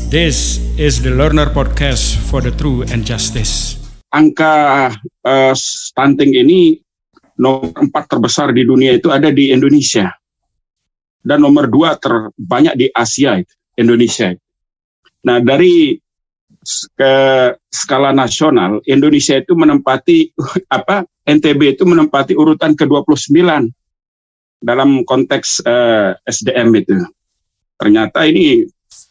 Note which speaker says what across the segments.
Speaker 1: This is the Learner Podcast for the True and Justice.
Speaker 2: Angka stunting ini nomor 4 terbesar di dunia itu ada di Indonesia. Dan nomor 2 terbanyak di Asia, Indonesia. Nah, dari skala nasional, Indonesia itu menempati, NTB itu menempati urutan ke-29 dalam konteks SDM itu. Ternyata ini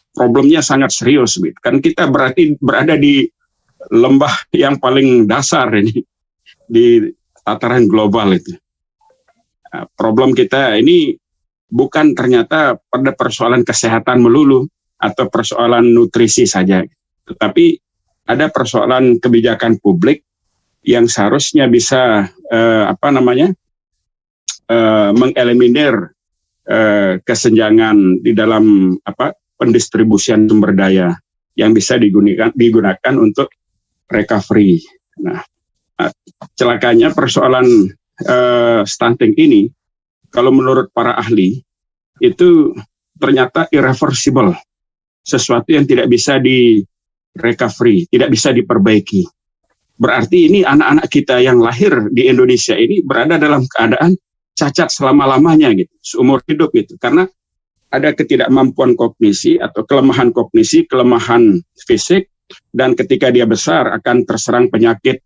Speaker 2: problemnya sangat serius, kan kita berarti berada di lembah yang paling dasar ini di tataran global itu. Nah, problem kita ini bukan ternyata pada persoalan kesehatan melulu atau persoalan nutrisi saja, tetapi ada persoalan kebijakan publik yang seharusnya bisa mengeliminir kesenjangan di dalam pendistribusian sumber daya yang bisa digunakan untuk recovery. Nah, celakanya persoalan stunting ini, kalau menurut para ahli, itu ternyata irreversible, sesuatu yang tidak bisa di-recovery, tidak bisa diperbaiki. Berarti ini anak-anak kita yang lahir di Indonesia ini berada dalam keadaan cacat selama-lamanya gitu, seumur hidup gitu, karena ada ketidakmampuan kognisi atau kelemahan kognisi, kelemahan fisik, dan ketika dia besar akan terserang penyakit.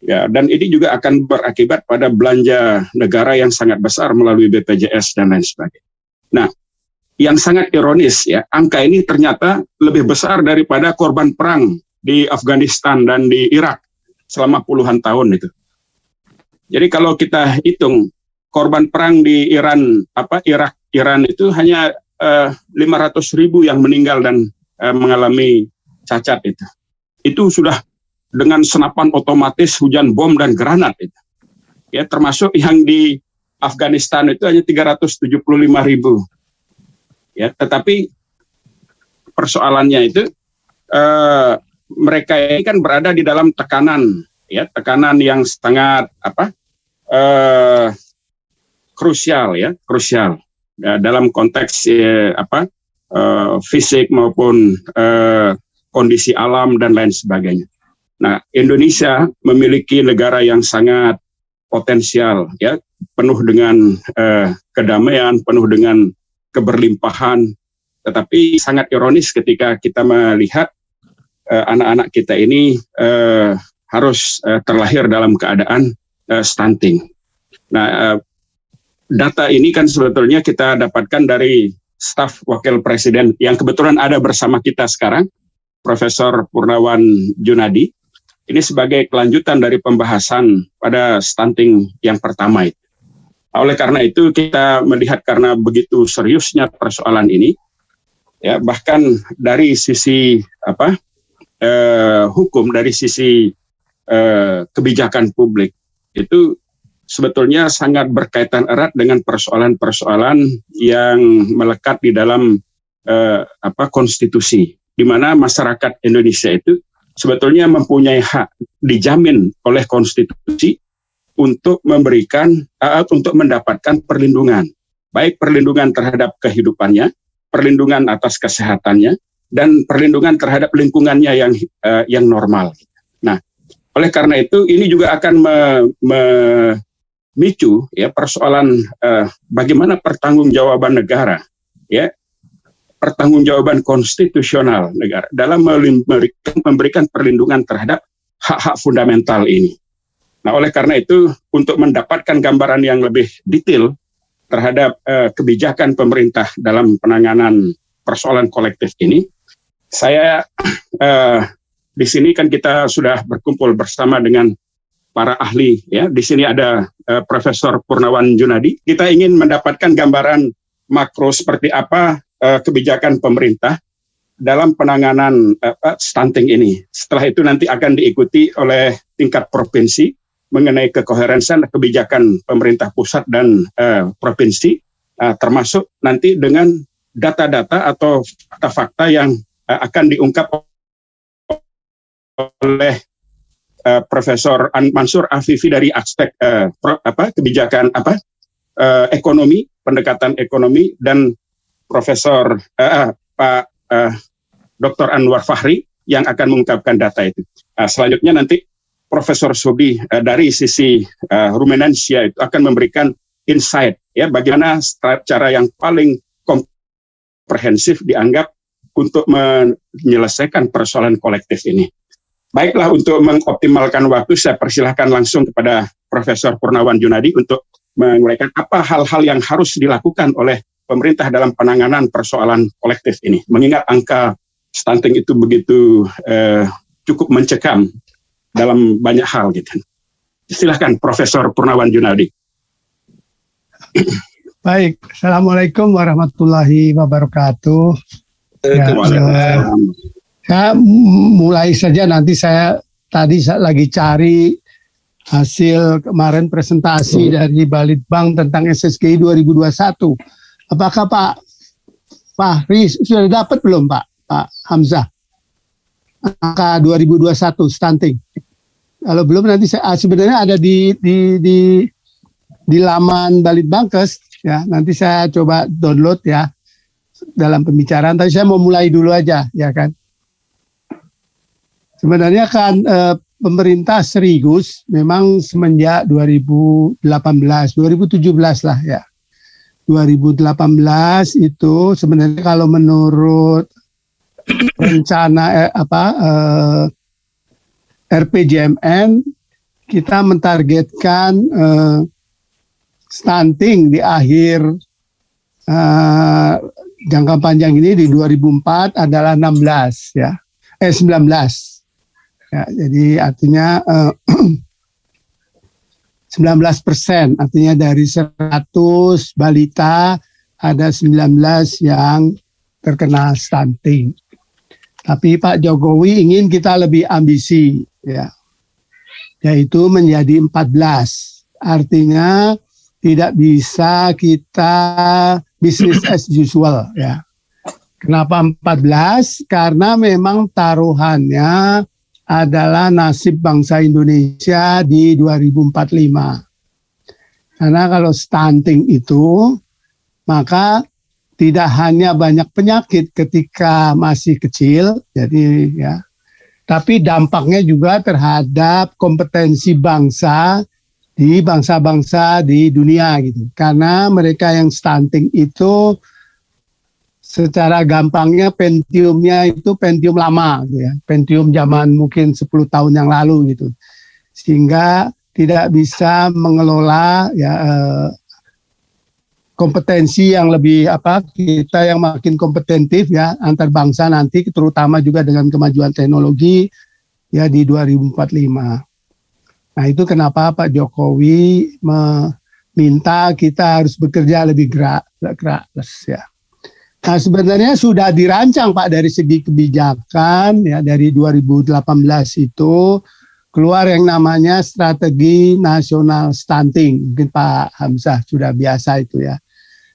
Speaker 2: Ya, dan ini juga akan berakibat pada belanja negara yang sangat besar melalui BPJS dan lain sebagainya. Nah, yang sangat ironis ya, angka ini ternyata lebih besar daripada korban perang di Afghanistan dan di Irak selama puluhan tahun itu. Jadi kalau kita hitung korban perang di Iran itu hanya 500.000 yang meninggal dan mengalami cacat itu. Itu sudah dengan senapan otomatis, hujan bom dan granat itu. Ya, termasuk yang di Afghanistan itu hanya 375.000. Ya, tetapi persoalannya itu mereka ini kan berada di dalam tekanan, ya, tekanan yang sangat krusial dalam konteks fisik maupun kondisi alam dan lain sebagainya. Nah, Indonesia memiliki negara yang sangat potensial, ya, penuh dengan kedamaian, penuh dengan keberlimpahan. Tetapi sangat ironis ketika kita melihat anak-anak kita ini harus terlahir dalam keadaan stunting. Nah, data ini kan sebetulnya kita dapatkan dari staf wakil presiden yang kebetulan ada bersama kita sekarang, Profesor Purnawan Junadi. Ini sebagai kelanjutan dari pembahasan pada stunting yang pertama itu. Oleh karena itu kita melihat karena begitu seriusnya persoalan ini, ya, bahkan dari sisi hukum, dari sisi kebijakan publik itu sebetulnya sangat berkaitan erat dengan persoalan-persoalan yang melekat di dalam konstitusi, di mana masyarakat Indonesia itu sebetulnya mempunyai hak dijamin oleh konstitusi untuk untuk mendapatkan perlindungan, baik perlindungan terhadap kehidupannya, perlindungan atas kesehatannya, dan perlindungan terhadap lingkungannya yang normal. Nah, oleh karena itu ini juga akan memicu ya persoalan bagaimana pertanggungjawaban negara, ya, pertanggungjawaban konstitusional negara dalam memberikan perlindungan terhadap hak-hak fundamental ini. Nah, oleh karena itu untuk mendapatkan gambaran yang lebih detail terhadap kebijakan pemerintah dalam penanganan persoalan kolektif ini, saya di sini kan kita sudah berkumpul bersama dengan para ahli, ya. Di sini ada Profesor Purnawan Junadi. Kita ingin mendapatkan gambaran makro seperti apa kebijakan pemerintah dalam penanganan stunting ini. Setelah itu nanti akan diikuti oleh tingkat provinsi mengenai kekoherensan kebijakan pemerintah pusat dan provinsi, termasuk nanti dengan data-data atau fakta-fakta yang akan diungkap oleh Profesor Mansur Afifi dari aspek kebijakan ekonomi, pendekatan ekonomi, dan Profesor Pak Dr. Anwar Fahri yang akan mengungkapkan data itu. Selanjutnya nanti Profesor Sobri dari sisi ruminansia itu akan memberikan insight ya bagaimana cara yang paling komprehensif dianggap untuk menyelesaikan persoalan kolektif ini. Baiklah, untuk mengoptimalkan waktu saya persilahkan langsung kepada Profesor Purnawan Junadi untuk menguraikan apa hal-hal yang harus dilakukan oleh pemerintah dalam penanganan persoalan kolektif ini. Mengingat angka stunting itu begitu cukup mencekam dalam banyak hal gitu. Silahkan Profesor Purnawan Junadi.
Speaker 3: Baik, Assalamualaikum warahmatullahi wabarakatuh. Saya mulai saja, nanti saya tadi lagi cari hasil kemarin presentasi dari Balitbank tentang SSGI 2021. Apakah Pak Fahri sudah dapat belum Pak Hamzah? Angka 2021 stunting. Kalau belum nanti saya sebenarnya ada di laman Balitbankes ya. Nanti saya coba download ya dalam pembicaraan. Tapi saya mau mulai dulu aja ya kan. Sebenarnya kan pemerintah serius memang semenjak 2018, 2017 lah ya. 2018 itu sebenarnya kalau menurut rencana RPJMN kita mentargetkan stunting di akhir jangka panjang ini di 2004 adalah 19 ya. 19. Ya, jadi artinya 19%, artinya dari 100 balita ada 19 yang terkena stunting. Tapi Pak Jokowi ingin kita lebih ambisi ya. Yaitu menjadi 14. Artinya tidak bisa kita business as usual ya. Kenapa 14? Karena memang taruhannya adalah nasib bangsa Indonesia di 2045. Karena kalau stunting itu, maka tidak hanya banyak penyakit ketika masih kecil, jadi ya, tapi dampaknya juga terhadap kompetensi bangsa di bangsa-bangsa di dunia gitu. Karena mereka yang stunting itu secara gampangnya Pentiumnya itu Pentium lama gitu ya. Pentium zaman mungkin 10 tahun yang lalu gitu. Sehingga tidak bisa mengelola ya kompetensi yang lebih kita yang makin kompetitif ya antar bangsa nanti, terutama juga dengan kemajuan teknologi ya di 2045. Nah, itu kenapa Pak Jokowi meminta kita harus bekerja lebih keras ya. Nah, sebenarnya sudah dirancang Pak dari segi kebijakan ya, dari 2018 itu keluar yang namanya Strategi Nasional Stunting. Mungkin Pak Hamzah sudah biasa itu ya.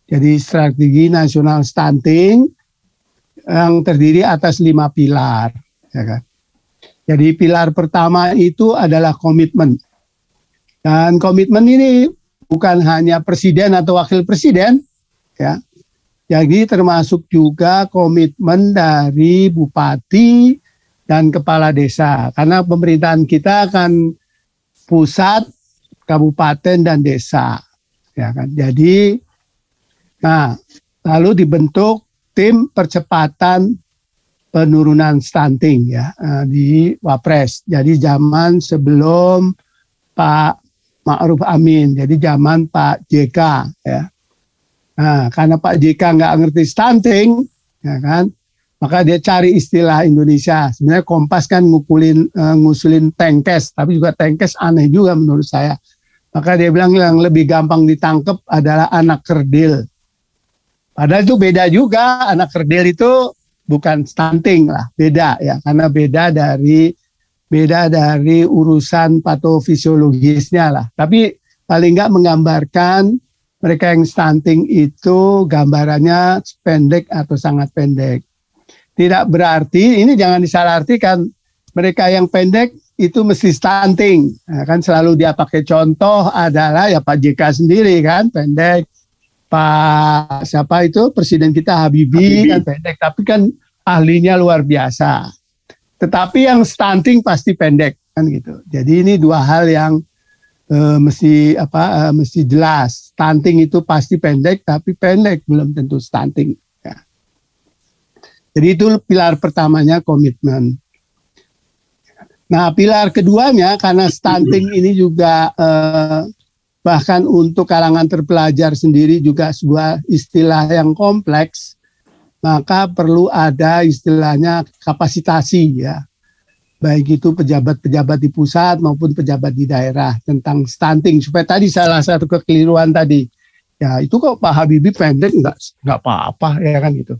Speaker 3: Jadi Strategi Nasional Stunting yang terdiri atas 5 pilar ya kan. Jadi pilar pertama itu adalah komitmen. Dan komitmen ini bukan hanya presiden atau wakil presiden ya. Jadi termasuk juga komitmen dari bupati dan kepala desa. Karena pemerintahan kita akan pusat, kabupaten, dan desa. Ya kan? Jadi, lalu dibentuk tim percepatan penurunan stunting ya di Wapres. Jadi zaman sebelum Pak Ma'ruf Amin, jadi zaman Pak JK ya. Nah, karena Pak JK nggak ngerti stunting, ya kan, maka dia cari istilah Indonesia. Sebenarnya Kompas kan ngusulin Tenkes, tapi juga Tenkes aneh juga menurut saya. Maka dia bilang yang lebih gampang ditangkap adalah anak kerdil. Padahal itu beda juga, anak kerdil itu bukan stunting lah, beda ya, karena beda dari urusan patofisiologisnya lah. Tapi paling nggak menggambarkan mereka yang stunting itu gambarannya pendek atau sangat pendek. Tidak berarti, ini jangan disalahartikan, mereka yang pendek itu mesti stunting. Nah, kan selalu dia pakai contoh adalah ya Pak JK sendiri kan pendek. Pak siapa itu presiden kita Habibie kan pendek. Tapi kan ahlinya luar biasa. Tetapi yang stunting pasti pendek kan gitu. Jadi ini dua hal yang mesti jelas. Stunting itu pasti pendek, tapi pendek belum tentu stunting. Ya. Jadi itu pilar pertamanya, komitmen. Nah, pilar keduanya karena stunting ini juga bahkan untuk kalangan terpelajar sendiri juga sebuah istilah yang kompleks, maka perlu ada istilahnya kapasitasi ya. Baik itu pejabat-pejabat di pusat maupun pejabat di daerah tentang stunting. Supaya tadi salah satu kekeliruan tadi, ya itu kok Pak Habibie pendek nggak apa-apa ya kan gitu.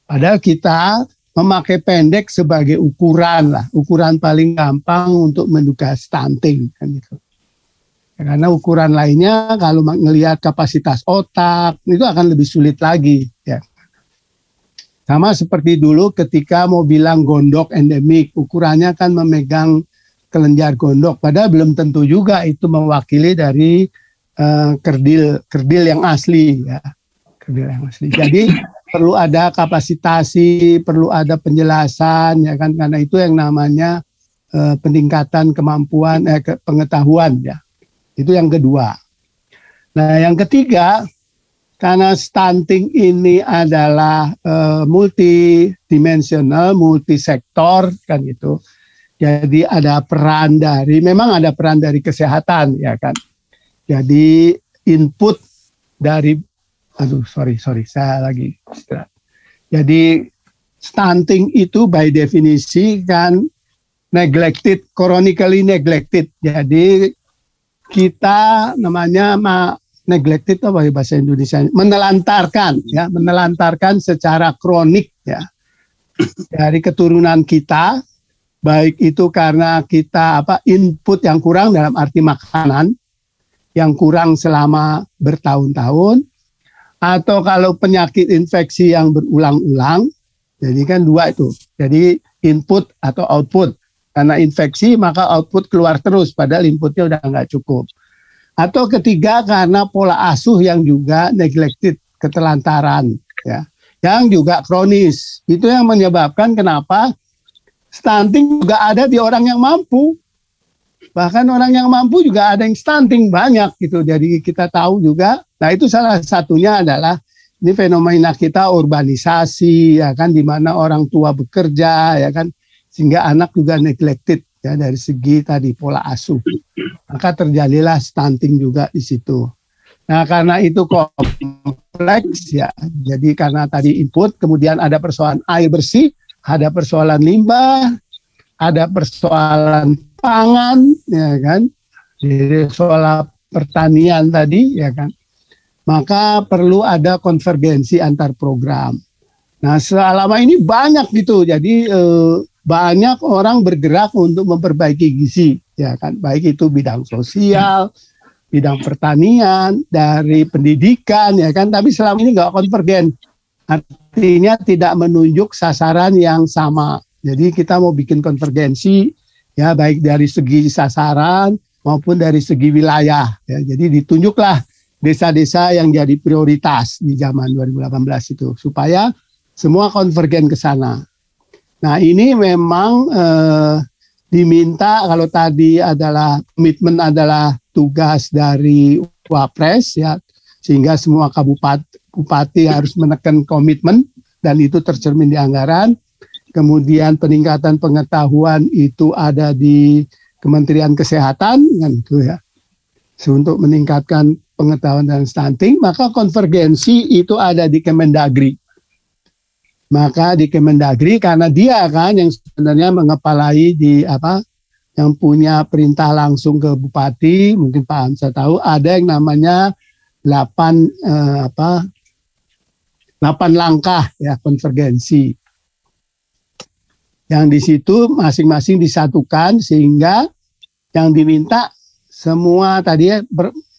Speaker 3: Padahal kita memakai pendek sebagai ukuran lah, ukuran paling gampang untuk menduga stunting kan gitu. Ya, karena ukuran lainnya kalau melihat kapasitas otak itu akan lebih sulit lagi ya. Sama seperti dulu ketika mau bilang gondok endemik, ukurannya kan memegang kelenjar gondok. Padahal belum tentu juga itu mewakili dari kerdil yang asli ya. Kerdil yang asli. Jadi perlu ada kapasitasi, perlu ada penjelasan ya kan, karena itu yang namanya peningkatan kemampuan pengetahuan ya. Itu yang kedua. Nah, yang ketiga, karena stunting ini adalah multidimensional, multisektor kan gitu. Jadi memang ada peran dari kesehatan ya kan. Jadi input dari, saya lagi istirahat. Jadi stunting itu by definisi kan neglected, chronically neglected. Jadi kita namanya neglected apa bahasa Indonesia, menelantarkan secara kronik ya dari keturunan kita, baik itu karena kita input yang kurang dalam arti makanan yang kurang selama bertahun-tahun, atau kalau penyakit infeksi yang berulang-ulang. Jadi kan dua itu, jadi input atau output. Karena infeksi maka output keluar terus padahal inputnya udah nggak cukup. Atau ketiga karena pola asuh yang juga neglected, ketelantaran ya, yang juga kronis. Itu yang menyebabkan kenapa stunting juga ada di orang yang mampu. Bahkan orang yang mampu juga ada yang stunting banyak gitu. Jadi kita tahu juga. Nah, itu salah satunya adalah ini fenomena kita urbanisasi ya kan, di mana orang tua bekerja ya kan, sehingga anak juga neglected ya dari segi tadi pola asuh. Maka terjadilah stunting juga di situ. Nah, karena itu kompleks ya. Jadi karena tadi input, kemudian ada persoalan air bersih, ada persoalan limbah, ada persoalan pangan, ya kan. Jadi soal pertanian tadi, ya kan. Maka perlu ada konvergensi antar program. Nah, selama ini banyak gitu. Jadi banyak orang bergerak untuk memperbaiki gizi, ya kan, baik itu bidang sosial, bidang pertanian, dari pendidikan, ya kan, tapi selama ini nggak konvergen, artinya tidak menunjuk sasaran yang sama. Jadi kita mau bikin konvergensi, ya baik dari segi sasaran maupun dari segi wilayah, ya. Jadi ditunjuklah desa-desa yang jadi prioritas di zaman 2018 itu supaya semua konvergen ke sana. Nah, ini memang diminta, kalau tadi adalah komitmen adalah tugas dari Wapres ya, sehingga semua bupati harus menekan komitmen dan itu tercermin di anggaran. Kemudian peningkatan pengetahuan itu ada di Kementerian Kesehatan kan itu ya. Untuk meningkatkan pengetahuan dan stunting, maka konvergensi itu ada di Kemendagri. Maka di Kemendagri karena dia kan yang sebenarnya mengepalai yang punya perintah langsung ke bupati, mungkin Pak Hamzah tahu, ada yang namanya 8 langkah ya konvergensi. Yang di situ masing-masing disatukan sehingga yang diminta semua tadi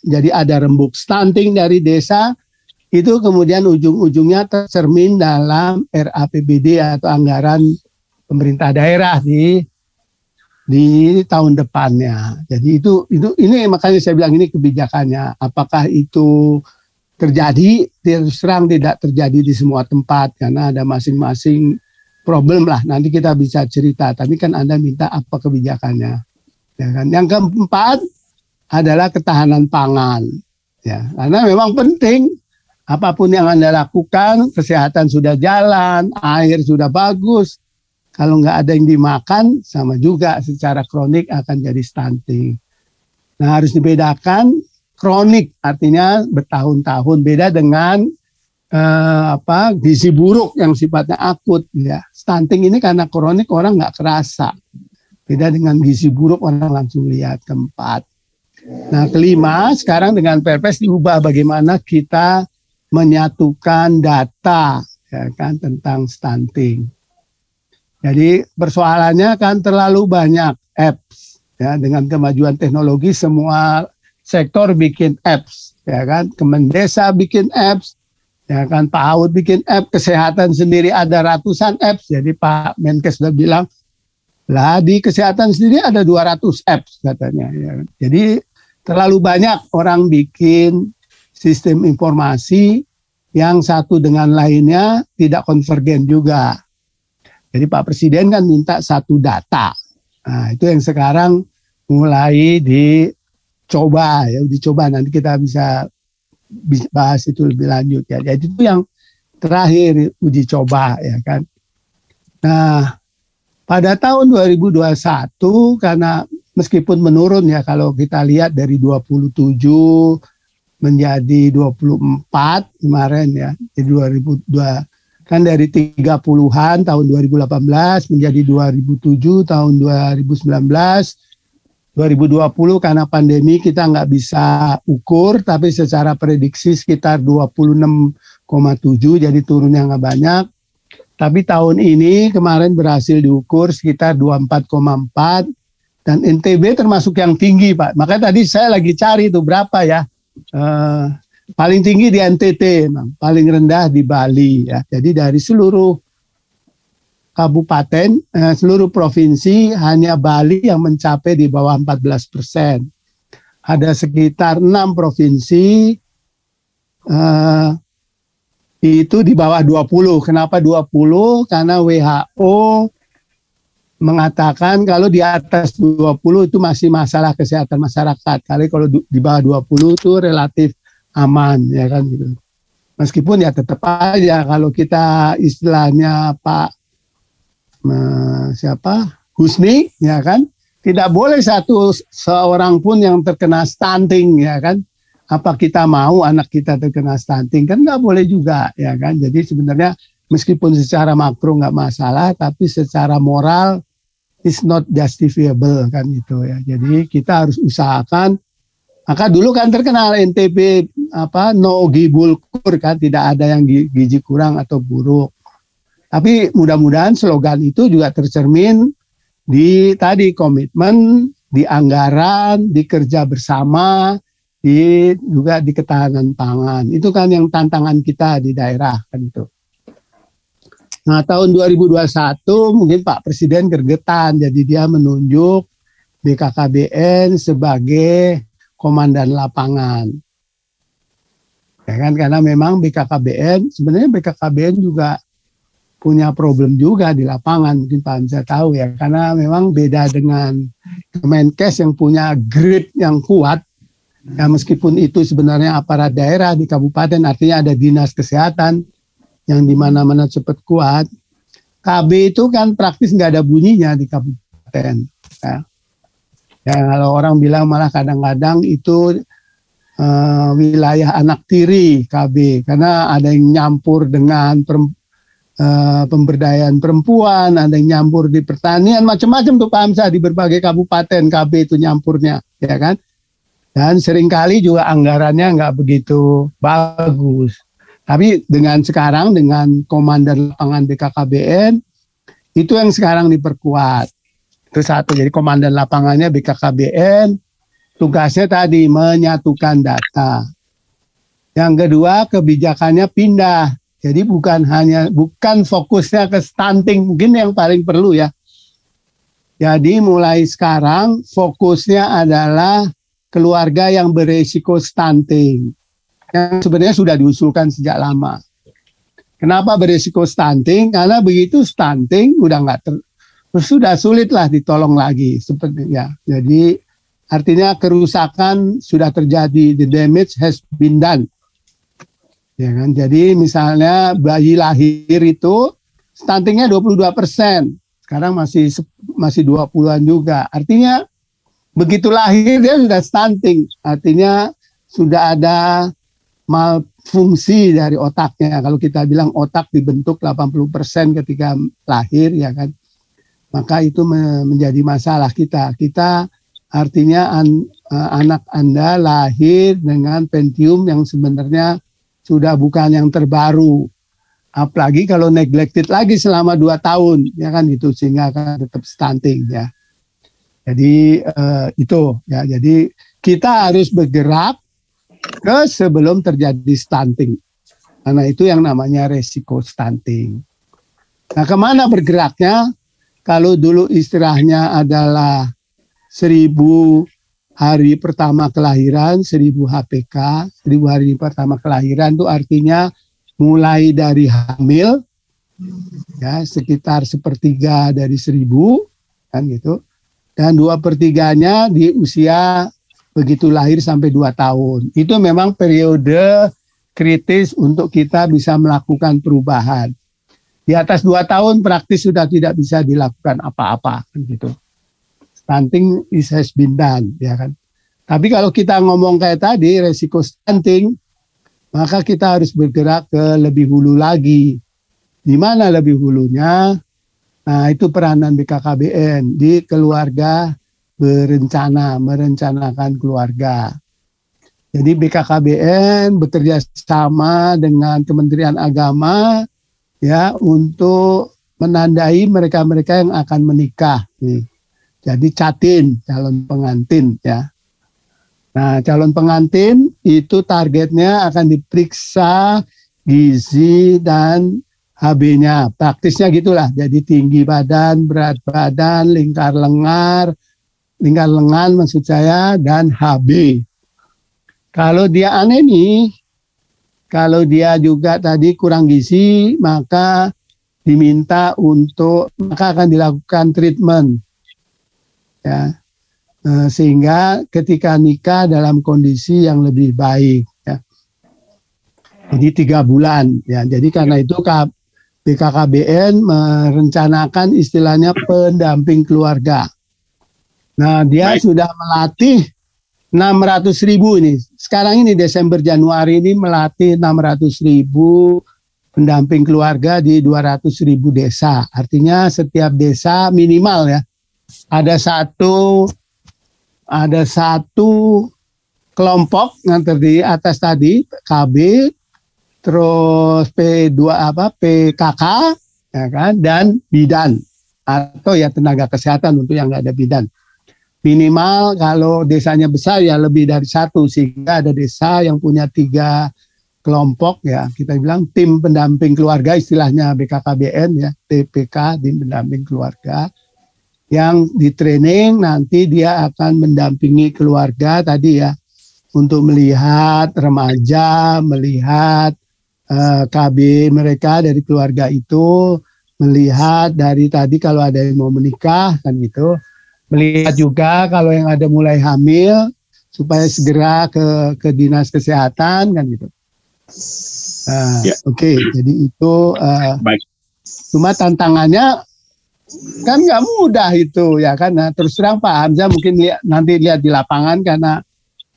Speaker 3: jadi ada rembuk stunting dari desa. Itu kemudian ujung-ujungnya tercermin dalam RAPBD atau anggaran pemerintah daerah di tahun depannya. Jadi ini makanya saya bilang ini kebijakannya. Apakah itu terjadi? Terus terang tidak terjadi di semua tempat karena ada masing-masing problem lah. Nanti kita bisa cerita. Tapi kan Anda minta apa kebijakannya. Ya kan? Yang keempat adalah ketahanan pangan. Ya, karena memang penting. Apapun yang Anda lakukan, kesehatan sudah jalan, air sudah bagus. Kalau nggak ada yang dimakan, sama juga secara kronik akan jadi stunting. Nah, harus dibedakan kronik, artinya bertahun-tahun. Beda dengan gizi buruk yang sifatnya akut. Ya. Stunting ini karena kronik orang nggak kerasa. Beda dengan gizi buruk orang langsung lihat keempat. Nah, kelima, sekarang dengan Perpres diubah bagaimana kita menyatukan data ya kan tentang stunting. Jadi persoalannya kan terlalu banyak apps ya, dengan kemajuan teknologi semua sektor bikin apps ya kan, Kemendesa bikin apps ya kan, PAUD bikin app, kesehatan sendiri ada ratusan apps. Jadi Pak Menkes sudah bilang lah di kesehatan sendiri ada 200 apps katanya ya. Jadi terlalu banyak orang bikin sistem informasi yang satu dengan lainnya tidak konvergen juga. Jadi Pak Presiden kan minta satu data. Nah, itu yang sekarang mulai dicoba ya, dicoba nanti kita bisa bahas itu lebih lanjut ya. Jadi itu yang terakhir uji coba ya kan. Nah, pada tahun 2021 karena meskipun menurun ya kalau kita lihat dari 27 menjadi 24 kemarin ya. Jadi 2002 kan dari 30-an tahun 2018 menjadi 2007 tahun 2019. 2020 karena pandemi kita nggak bisa ukur tapi secara prediksi sekitar 26,7 jadi turunnya nggak banyak. Tapi tahun ini kemarin berhasil diukur sekitar 24,4 dan NTB termasuk yang tinggi Pak. Makanya tadi saya lagi cari itu berapa ya. Paling tinggi di NTT, memang paling rendah di Bali ya. Jadi dari seluruh kabupaten, seluruh provinsi hanya Bali yang mencapai di bawah 14%. Ada sekitar 6 provinsi itu di bawah 20. Kenapa 20? Karena WHO mengatakan kalau di atas 20 itu masih masalah kesehatan masyarakat. Kalau di bawah 20 itu relatif aman ya kan gitu. Meskipun ya tetap aja kalau kita istilahnya Pak Husni ya kan, tidak boleh seorang pun yang terkena stunting ya kan. Apa kita mau anak kita terkena stunting? Kan nggak boleh juga ya kan. Jadi sebenarnya meskipun secara makro nggak masalah, tapi secara moral is not justifiable kan gitu ya. Jadi kita harus usahakan. Maka dulu kan terkenal NTB no gibulkur kan, tidak ada yang gizi kurang atau buruk. Tapi mudah-mudahan slogan itu juga tercermin di tadi komitmen, di anggaran, di kerja bersama, juga di ketahanan pangan. Itu kan yang tantangan kita di daerah kan itu. Nah, tahun 2021 mungkin Pak Presiden gergetan, jadi dia menunjuk BKKBN sebagai komandan lapangan. Ya kan, karena memang sebenarnya BKKBN juga punya problem juga di lapangan, mungkin Pak Hamzah tahu ya, karena memang beda dengan Kemenkes yang punya grid yang kuat. Ya, meskipun itu sebenarnya aparat daerah di kabupaten, artinya ada dinas kesehatan yang di mana-mana cepat kuat. KB itu kan praktis nggak ada bunyinya di kabupaten. Ya. Ya, kalau orang bilang malah kadang-kadang itu wilayah anak tiri KB, karena ada yang nyampur dengan pemberdayaan perempuan, ada yang nyampur di pertanian, macam-macam tuh Pak Hamzah di berbagai kabupaten KB itu nyampurnya, ya kan? Dan seringkali juga anggarannya nggak begitu bagus. Tapi sekarang dengan komandan lapangan BKKBN itu yang sekarang diperkuat. Itu satu, jadi komandan lapangannya BKKBN, tugasnya tadi menyatukan data. Yang kedua, kebijakannya pindah. Jadi bukan fokusnya ke stunting, mungkin yang paling perlu ya. Jadi mulai sekarang fokusnya adalah keluarga yang beresiko stunting, yang sebenarnya sudah diusulkan sejak lama. Kenapa berisiko stunting? Karena begitu stunting udah sudah sulit lah ditolong lagi sepertinya. Jadi artinya kerusakan sudah terjadi, the damage has been done. Ya kan? Jadi misalnya bayi lahir itu stuntingnya 22%, sekarang masih 20-an juga. Artinya begitu lahir dia sudah stunting, artinya sudah ada malfungsi dari otaknya. Kalau kita bilang otak dibentuk 80% ketika lahir, ya kan, maka itu menjadi masalah kita. Kita artinya anak Anda lahir dengan Pentium yang sebenarnya sudah bukan yang terbaru. Apalagi kalau neglected lagi selama 2 tahun, ya kan gitu, sehingga akan tetap stunting ya. Jadi itu ya. Jadi kita harus bergerak ke sebelum terjadi stunting. Karena itu yang namanya resiko stunting. Nah, kemana bergeraknya? Kalau dulu istilahnya adalah 1000 hari pertama kelahiran, 1000 HPK, 1000 hari pertama kelahiran itu artinya mulai dari hamil, ya sekitar 1/3 dari 1000, kan gitu. Dan 2/3-nya di usia begitu lahir sampai 2 tahun. Itu memang periode kritis untuk kita bisa melakukan perubahan. Di atas 2 tahun praktis sudah tidak bisa dilakukan apa-apa, kan gitu. Stunting has been done, ya kan. Tapi kalau kita ngomong kayak tadi, resiko stunting, maka kita harus bergerak ke lebih hulu lagi. Di mana lebih hulunya? Nah, itu peranan BKKBN di keluarga merencanakan keluarga. Jadi BKKBN bekerja sama dengan Kementerian Agama ya untuk menandai mereka-mereka yang akan menikah nih. Jadi catin, calon pengantin ya. Nah, calon pengantin itu targetnya akan diperiksa gizi dan HB-nya. Praktisnya gitulah. Jadi tinggi badan, berat badan, lingkar lengan maksud saya, dan HB. Kalau dia anemi, kalau dia juga tadi kurang gizi, maka akan dilakukan treatment. Ya. Sehingga ketika nikah dalam kondisi yang lebih baik. Ya. Jadi 3 bulan. Ya. Jadi karena itu BKKBN merencanakan istilahnya pendamping keluarga. Nah, dia sudah melatih 600.000 ini. Sekarang ini Desember Januari ini melatih 600.000 pendamping keluarga di 200.000 desa. Artinya setiap desa minimal ya ada satu kelompok yang terdiri atas tadi KB, terus PKK, ya kan, dan bidan atau ya tenaga kesehatan untuk yang nggak ada bidan. Minimal kalau desanya besar ya lebih dari 1, sehingga ada desa yang punya 3 kelompok ya, kita bilang tim pendamping keluarga, istilahnya BKKBN ya, TPK, tim pendamping keluarga, yang di training nanti dia akan mendampingi keluarga tadi ya, untuk melihat remaja, melihat KB mereka dari keluarga itu, melihat dari tadi kalau ada yang mau menikah kan gitu, melihat juga kalau yang ada mulai hamil supaya segera ke dinas kesehatan kan gitu. Oke, jadi itu
Speaker 2: baik.
Speaker 3: Cuma tantangannya kan nggak mudah itu ya kan. Nah, terus terang Pak Hamzah mungkin nanti lihat di lapangan, karena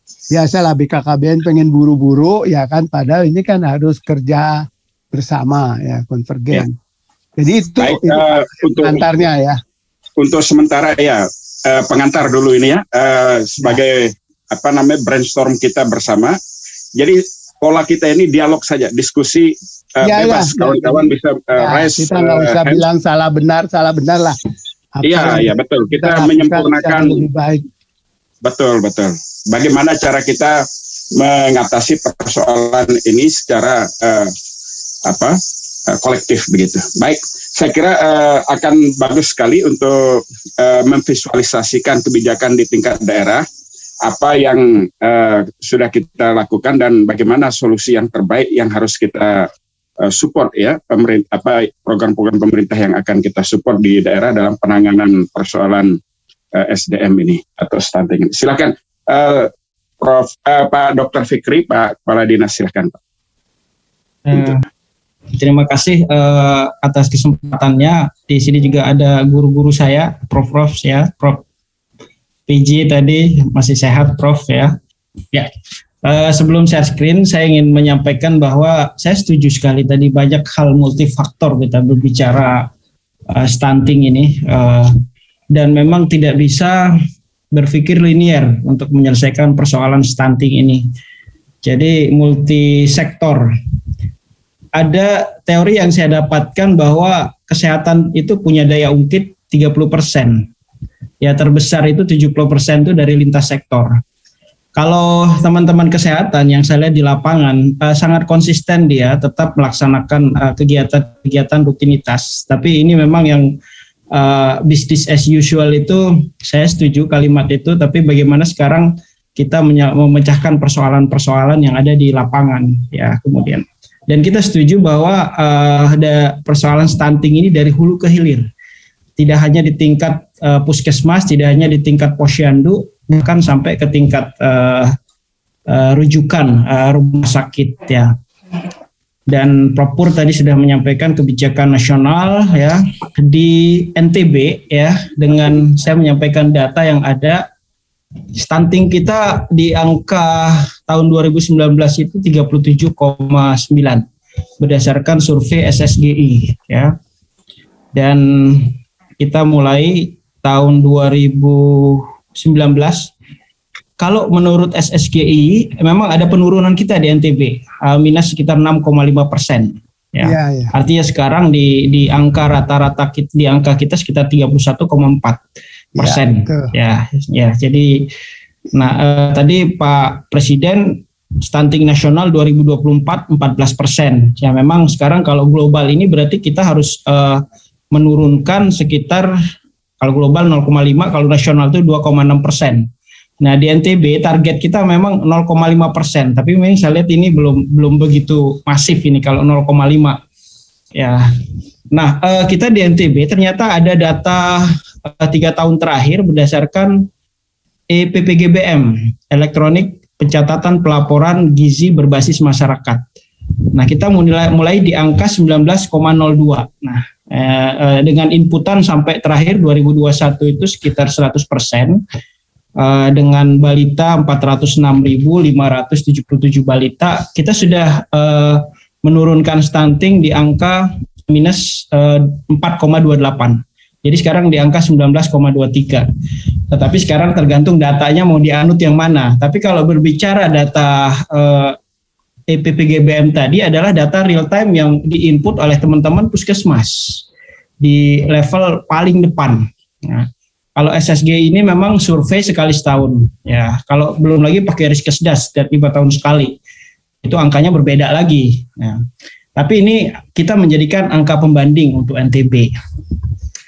Speaker 3: biasalah BKKBN pengen buru-buru ya kan, padahal ini kan harus kerja bersama ya, konvergen. Jadi itu untuk pengantarnya ya.
Speaker 2: Untuk sementara ya pengantar dulu ini ya, sebagai brainstorm kita bersama. Jadi pola kita ini dialog saja, diskusi bebas, kawan-kawan bisa raise. Kita
Speaker 3: nggak usah bilang salah benar lah.
Speaker 2: Iya betul. Kita menyempurnakan lebih baik. Betul. Bagaimana cara kita mengatasi persoalan ini secara kolektif begitu. Baik, saya kira akan bagus sekali untuk memvisualisasikan kebijakan di tingkat daerah, apa yang sudah kita lakukan dan bagaimana solusi yang terbaik yang harus kita support ya pemerintah, program-program pemerintah yang akan kita support di daerah dalam penanganan persoalan SDM ini atau stunting ini. Silakan Prof. Pak Dr. Fikri, Pak Kepala Dinas, silakan Pak.
Speaker 4: Terima kasih atas kesempatannya. Di sini juga ada guru-guru saya, Prof ya, Prof PJ tadi masih sehat Prof ya. Ya. Sebelum share screen, saya ingin menyampaikan bahwa saya setuju sekali tadi banyak hal multifaktor kita berbicara stunting ini, dan memang tidak bisa berpikir linier untuk menyelesaikan persoalan stunting ini. Jadi multisektor. Ada teori yang saya dapatkan bahwa kesehatan itu punya daya ungkit 30%. Ya terbesar itu 70% itu dari lintas sektor. Kalau teman-teman kesehatan yang saya lihat di lapangan sangat konsisten, dia tetap melaksanakan kegiatan-kegiatan rutinitas. Tapi ini memang yang business as usual itu saya setuju kalimat itu. Tapi bagaimana sekarang kita memecahkan persoalan-persoalan yang ada di lapangan ya kemudian. Dan kita setuju bahwa ada persoalan stunting ini dari hulu ke hilir. Tidak hanya di tingkat puskesmas, tidak hanya di tingkat posyandu, bahkan sampai ke tingkat rujukan rumah sakit ya. Dan Prof Pur tadi sudah menyampaikan kebijakan nasional ya di NTB ya, dengan saya menyampaikan data yang ada, stunting kita di angka tahun 2019 itu 37,9 berdasarkan survei SSGI ya. Dan kita mulai tahun 2019, kalau menurut SSGI memang ada penurunan kita di NTB, minus sekitar 6,5%. Ya. Artinya sekarang di angka rata-rata di angka kita sekitar 31,4%. Ya. Jadi, tadi Pak Presiden stunting nasional 2024 14%. Ya memang sekarang kalau global ini berarti kita harus menurunkan sekitar, kalau global 0,5, kalau nasional itu 2,6%. Nah di NTB target kita memang 0,5%, tapi memang saya lihat ini belum begitu masif ini kalau 0,5. Ya, nah kita di NTB ternyata ada data 3 tahun terakhir berdasarkan EPPGBM, elektronik pencatatan pelaporan gizi berbasis masyarakat. Nah kita mulai di angka 19,02. Nah dengan inputan sampai terakhir 2021 itu sekitar 100%, dengan balita 406.577 balita, kita sudah menurunkan stunting di angka minus 4,28. Jadi sekarang di angka 19,23. Tetapi sekarang tergantung datanya mau dianut yang mana. Tapi kalau berbicara data EPPGBM tadi adalah data real time yang diinput oleh teman-teman puskesmas di level paling depan. Nah, kalau SSG ini memang survei sekali setahun. Ya, kalau belum lagi pakai Riskesdas dari 5 tahun sekali, itu angkanya berbeda lagi. Ya. Tapi ini kita menjadikan angka pembanding untuk NTB.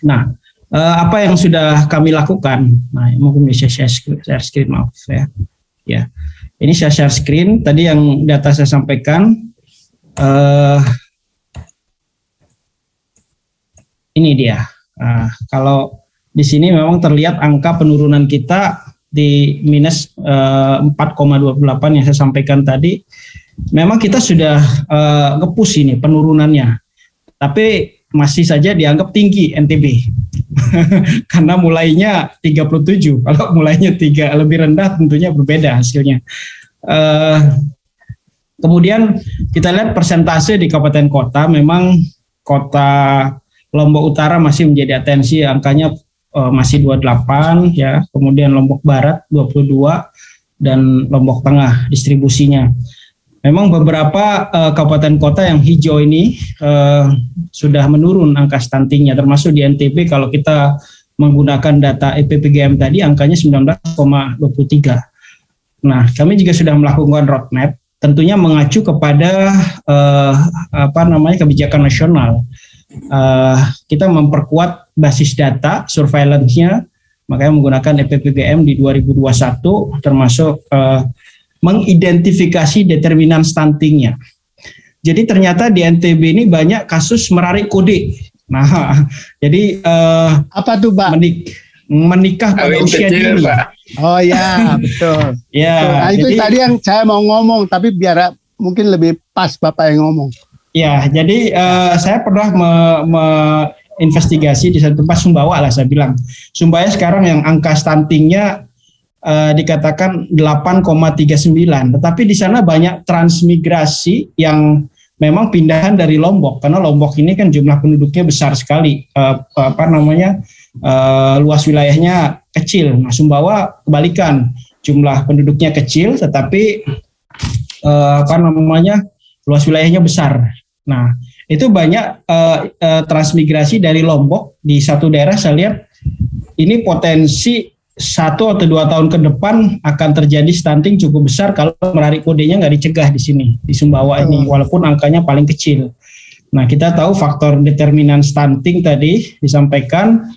Speaker 4: Nah, apa yang sudah kami lakukan? Nah, mungkin bisa share screen, maaf ya. Ya, ini saya share screen. Tadi yang data saya sampaikan, ini dia. Kalau di sini memang terlihat angka penurunan kita di minus 4,28 yang saya sampaikan tadi. Memang kita sudah nge-push ini penurunannya, tapi masih saja dianggap tinggi NTB karena mulainya 37, kalau mulainya 3 lebih rendah tentunya berbeda hasilnya. Kemudian kita lihat persentase di kabupaten kota, memang kota Lombok Utara masih menjadi atensi, angkanya masih 28 ya, kemudian Lombok Barat 22 dan Lombok Tengah distribusinya. Memang beberapa kabupaten kota yang hijau ini sudah menurun angka stuntingnya, termasuk di NTB kalau kita menggunakan data EPPGM tadi angkanya 19,23. Nah, kami juga sudah melakukan roadmap, tentunya mengacu kepada kebijakan nasional. Kita memperkuat basis data surveillance-nya, makanya menggunakan EPPGM di 2021 termasuk mengidentifikasi determinan stuntingnya. Jadi ternyata di NTB ini banyak kasus merarik kode. Nah, jadi
Speaker 3: apa tuh, Pak?
Speaker 4: Menikah pada usia dini.
Speaker 3: Oh ya, betul.
Speaker 4: Ya,
Speaker 3: betul. Nah, itu tadi yang saya mau ngomong, tapi biar mungkin lebih pas Bapak yang ngomong.
Speaker 4: Ya, jadi saya pernah investigasi di satu tempat Sumbawa lah, saya bilang. Sumbawa sekarang yang angka stuntingnya dikatakan 8,39, tetapi di sana banyak transmigrasi yang memang pindahan dari Lombok, karena Lombok ini kan jumlah penduduknya besar sekali, luas wilayahnya kecil. Nah, Sumbawa kebalikan, jumlah penduduknya kecil, tetapi luas wilayahnya besar. Nah, itu banyak transmigrasi dari Lombok di satu daerah. Saya lihat ini potensi 1 atau 2 tahun ke depan akan terjadi stunting cukup besar kalau merarik kodenya nggak dicegah di sini, di Sumbawa ini, walaupun angkanya paling kecil. Nah, kita tahu faktor determinan stunting tadi disampaikan.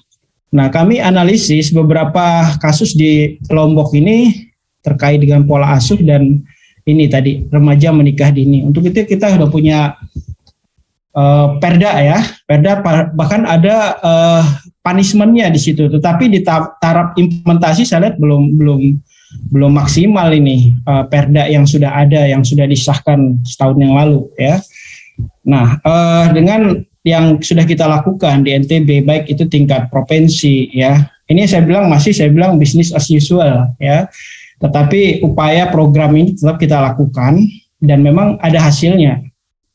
Speaker 4: Nah, kami analisis beberapa kasus di Lombok ini terkait dengan pola asuh dan ini tadi remaja menikah dini. Untuk itu kita sudah punya perda ya, perda bahkan ada punishment-nya di situ. Tetapi di taraf implementasi saya lihat belum maksimal ini perda yang sudah ada, yang sudah disahkan setahun yang lalu ya. Nah, dengan yang sudah kita lakukan di NTB, baik itu tingkat provinsi ya, ini saya bilang business as usual ya. Tetapi upaya program ini tetap kita lakukan dan memang ada hasilnya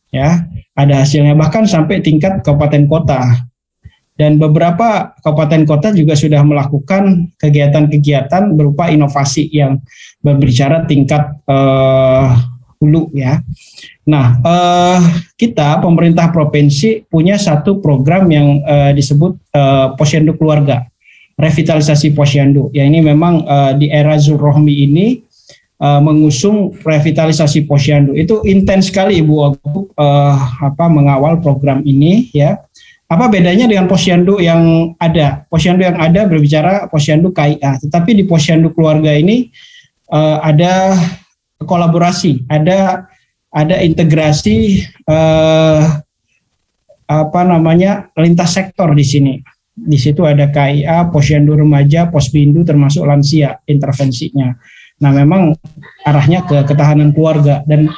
Speaker 4: ya. Ada hasilnya bahkan sampai tingkat kabupaten kota, dan beberapa kabupaten kota juga sudah melakukan kegiatan-kegiatan berupa inovasi yang berbicara tingkat hulu ya. Nah, kita pemerintah provinsi punya satu program yang disebut Posyandu Keluarga, revitalisasi Posyandu. Ya, ini memang di era Zulrohmi ini mengusung revitalisasi Posyandu. Itu intens sekali Ibu Wagub mengawal program ini ya. Apa bedanya dengan Posyandu yang ada? Posyandu yang ada berbicara Posyandu KIA, tetapi di Posyandu Keluarga ini ada kolaborasi, ada integrasi lintas sektor di sini. Di situ ada KIA, Posyandu Remaja, Posbindu termasuk lansia intervensinya. Nah, memang arahnya ke ketahanan keluarga, dan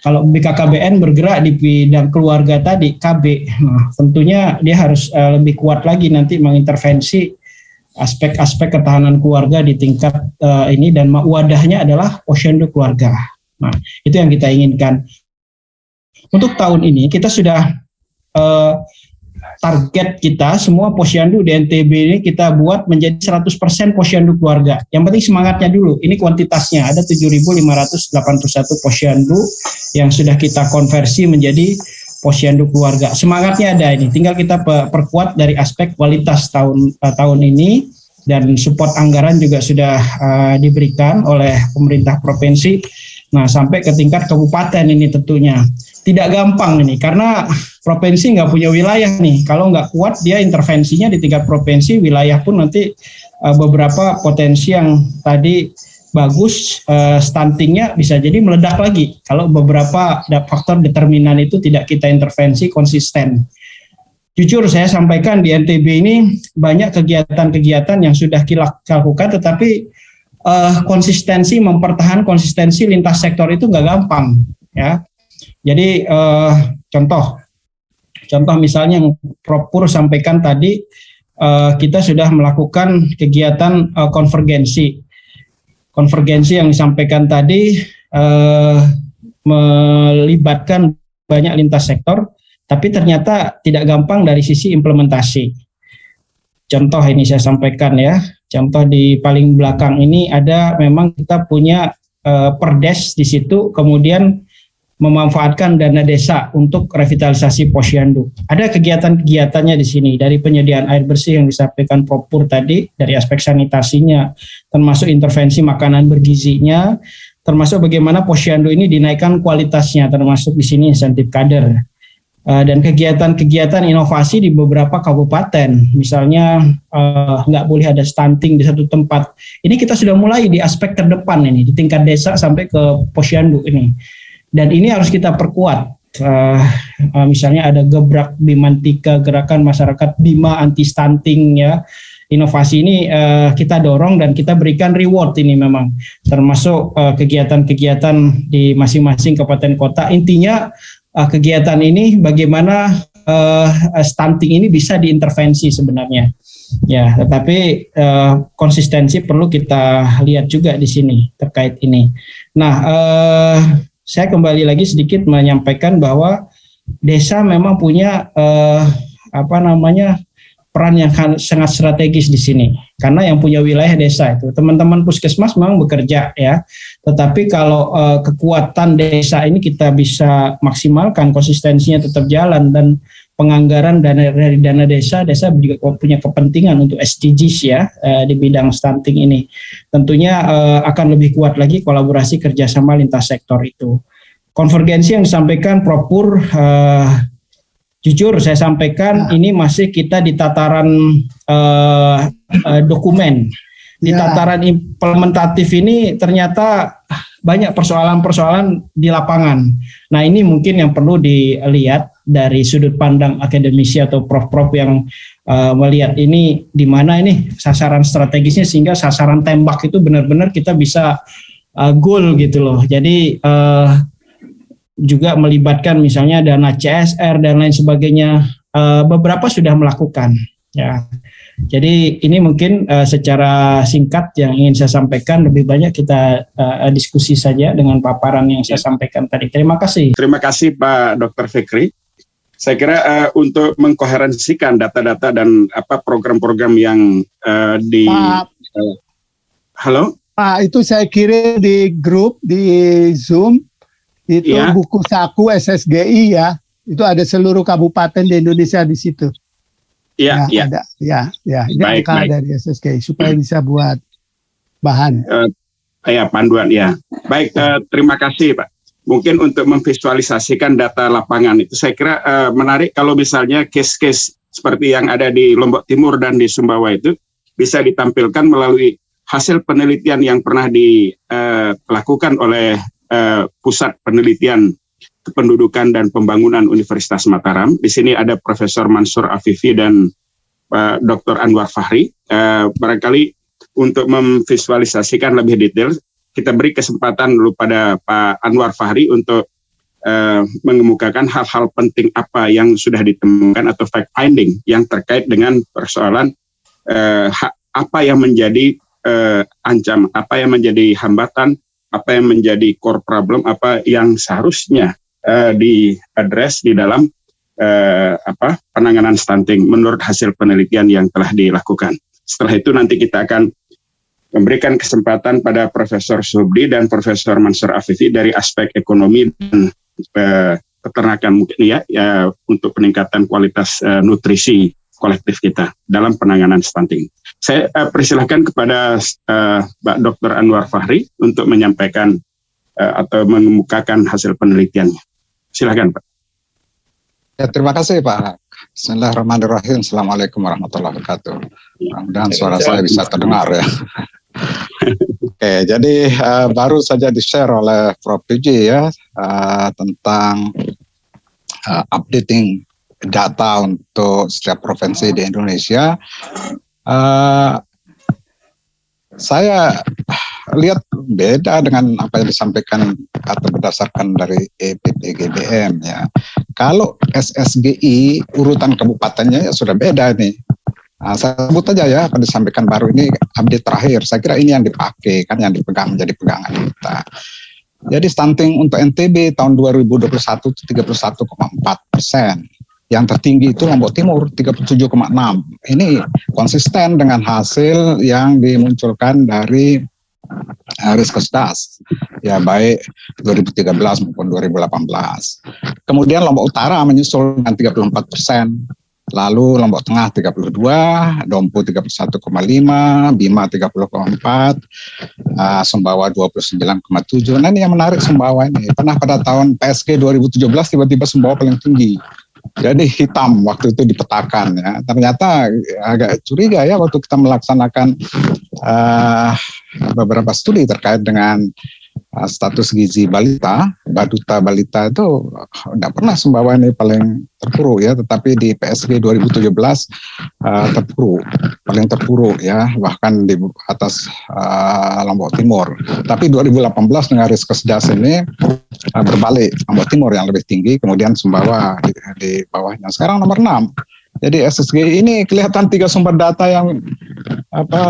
Speaker 4: kalau BKKBN bergerak di bidang keluarga tadi, KB, nah tentunya dia harus lebih kuat lagi nanti mengintervensi aspek-aspek ketahanan keluarga di tingkat ini, dan wadahnya adalah Posyandu Keluarga. Nah, itu yang kita inginkan. Untuk tahun ini kita sudah target kita semua Posyandu di NTB ini kita buat menjadi 100% Posyandu Keluarga. Yang penting semangatnya dulu. Ini kuantitasnya ada 7.581 Posyandu yang sudah kita konversi menjadi Posyandu Keluarga. Semangatnya ada ini. Tinggal kita perkuat dari aspek kualitas tahun ini, dan support anggaran juga sudah diberikan oleh pemerintah provinsi. Nah, sampai ke tingkat kabupaten ini tentunya. Tidak gampang ini, karena provinsi nggak punya wilayah nih. Kalau nggak kuat dia intervensinya di tingkat provinsi, wilayah pun nanti beberapa potensi yang tadi bagus, stuntingnya bisa jadi meledak lagi. Kalau beberapa faktor determinan itu tidak kita intervensi konsisten. Jujur saya sampaikan di NTB ini banyak kegiatan-kegiatan yang sudah kita lakukan, tetapi konsistensi, mempertahankan konsistensi lintas sektor itu nggak gampang ya. Jadi contoh misalnya yang Prof. Pur sampaikan tadi, kita sudah melakukan kegiatan konvergensi yang disampaikan tadi, melibatkan banyak lintas sektor, tapi ternyata tidak gampang dari sisi implementasi. Contoh ini saya sampaikan ya, contoh di paling belakang ini ada, memang kita punya perdes di situ, kemudian memanfaatkan dana desa untuk revitalisasi Posyandu. Ada kegiatan-kegiatannya di sini, dari penyediaan air bersih yang disampaikan Prof. Pur tadi, dari aspek sanitasinya, termasuk intervensi makanan bergizinya, termasuk bagaimana Posyandu ini dinaikkan kualitasnya, termasuk di sini insentif kader. Dan kegiatan-kegiatan inovasi di beberapa kabupaten, misalnya nggak boleh ada stunting di satu tempat. Ini kita sudah mulai di aspek terdepan ini, di tingkat desa sampai ke Posyandu ini. Dan ini harus kita perkuat. misalnya ada Gebrak Bimantika, gerakan masyarakat Bima anti stunting ya. Inovasi ini kita dorong dan kita berikan reward ini memang termasuk kegiatan-kegiatan di masing-masing kabupaten kota. Intinya kegiatan ini bagaimana stunting ini bisa diintervensi sebenarnya. Ya, tetapi konsistensi perlu kita lihat juga di sini terkait ini. Nah, saya kembali lagi sedikit menyampaikan bahwa desa memang punya peran yang sangat strategis di sini, karena yang punya wilayah desa itu teman-teman puskesmas memang bekerja ya, tetapi kalau kekuatan desa ini kita bisa maksimalkan, konsistensinya tetap jalan, dan penganggaran dari dana desa juga punya kepentingan untuk SDGs ya di bidang stunting ini. Tentunya akan lebih kuat lagi kolaborasi kerjasama lintas sektor itu. Konvergensi yang disampaikan Prof. Pur, jujur saya sampaikan ini masih kita di tataran dokumen. Di tataran implementatif ini ternyata banyak persoalan-persoalan di lapangan. Nah, ini mungkin yang perlu dilihat dari sudut pandang akademisi atau prof-prof yang melihat ini di mana ini sasaran strategisnya, sehingga sasaran tembak itu benar-benar kita bisa goal gitu loh. Jadi juga melibatkan misalnya dana CSR dan lain sebagainya, beberapa sudah melakukan ya. Jadi ini mungkin secara singkat yang ingin saya sampaikan, lebih banyak kita diskusi saja dengan paparan yang saya sampaikan tadi. Terima kasih.
Speaker 2: Terima kasih Pak Dr. Fikri. Saya kira untuk mengkoherensikan data-data dan program-program yang halo?
Speaker 3: Pak, itu saya kirim di grup di Zoom. Itu buku saku SSGI ya. Itu ada seluruh kabupaten di Indonesia di situ. Iya. Ada. Ini angka dari SSGI supaya bisa buat bahan.
Speaker 2: Panduan ya. Baik, terima kasih Pak. Mungkin untuk memvisualisasikan data lapangan itu saya kira menarik kalau misalnya case-case seperti yang ada di Lombok Timur dan di Sumbawa itu bisa ditampilkan melalui hasil penelitian yang pernah dilakukan oleh Pusat Penelitian Kependudukan dan Pembangunan Universitas Mataram. Di sini ada Profesor Mansur Afifi dan Dr. Anwar Fahri. Barangkali untuk memvisualisasikan lebih detail, kita beri kesempatan dulu pada Pak Anwar Fahri untuk mengemukakan hal-hal penting apa yang sudah ditemukan atau fact finding yang terkait dengan persoalan apa yang menjadi ancaman, apa yang menjadi hambatan, apa yang menjadi core problem, apa yang seharusnya diadres di dalam penanganan stunting menurut hasil penelitian yang telah dilakukan. Setelah itu nanti kita akan memberikan kesempatan pada Profesor Subdi dan Profesor Mansur Afifi dari aspek ekonomi dan peternakan mungkin ya untuk peningkatan kualitas nutrisi kolektif kita dalam penanganan stunting. Saya persilahkan kepada Pak Dr. Anwar Fahri untuk menyampaikan atau mengemukakan hasil penelitiannya. Silakan Pak.
Speaker 5: Ya, terima kasih Pak. Bismillahirrahmanirrahim. Assalamualaikum warahmatullahi wabarakatuh. Mudah-mudahan suara saya bisa terdengar ya. Oke, jadi baru saja di-share oleh Prof. PJ ya tentang updating data untuk setiap provinsi di Indonesia. Saya lihat beda dengan apa yang disampaikan atau berdasarkan dari EPPGBM ya. Kalau SSGI urutan kabupatennya ya sudah beda nih. Nah, saya sebut aja ya apa disampaikan baru ini update terakhir. Saya kira ini yang dipakai kan, yang dipegang menjadi pegangan kita. Jadi stunting untuk NTB tahun 2021 itu 31,4%. Yang tertinggi itu Lombok Timur 37,6. Ini konsisten dengan hasil yang dimunculkan dari Riskesdas ya, baik 2013 maupun 2018. Kemudian Lombok Utara menyusul dengan 34%. Lalu Lombok Tengah 32, Dompu 31,5, Bima 30,4, Sumbawa 29,7. Nah ini yang menarik Sumbawa ini. Pernah pada tahun PSG 2017 tiba-tiba Sumbawa paling tinggi. Jadi hitam waktu itu dipetakan ya. Ternyata agak curiga ya waktu kita melaksanakan beberapa studi terkait dengan status gizi balita, Baduta balita itu tidak pernah Sumbawa ini paling terpuruk ya, tetapi di PSG 2017 paling terpuruk ya, bahkan di atas Lombok Timur. Tapi 2018 dengan Riskesdas ini berbalik, Lombok Timur yang lebih tinggi, kemudian Sumbawa di bawahnya. Sekarang nomor 6. Jadi SSGI ini kelihatan 3 sumber data yang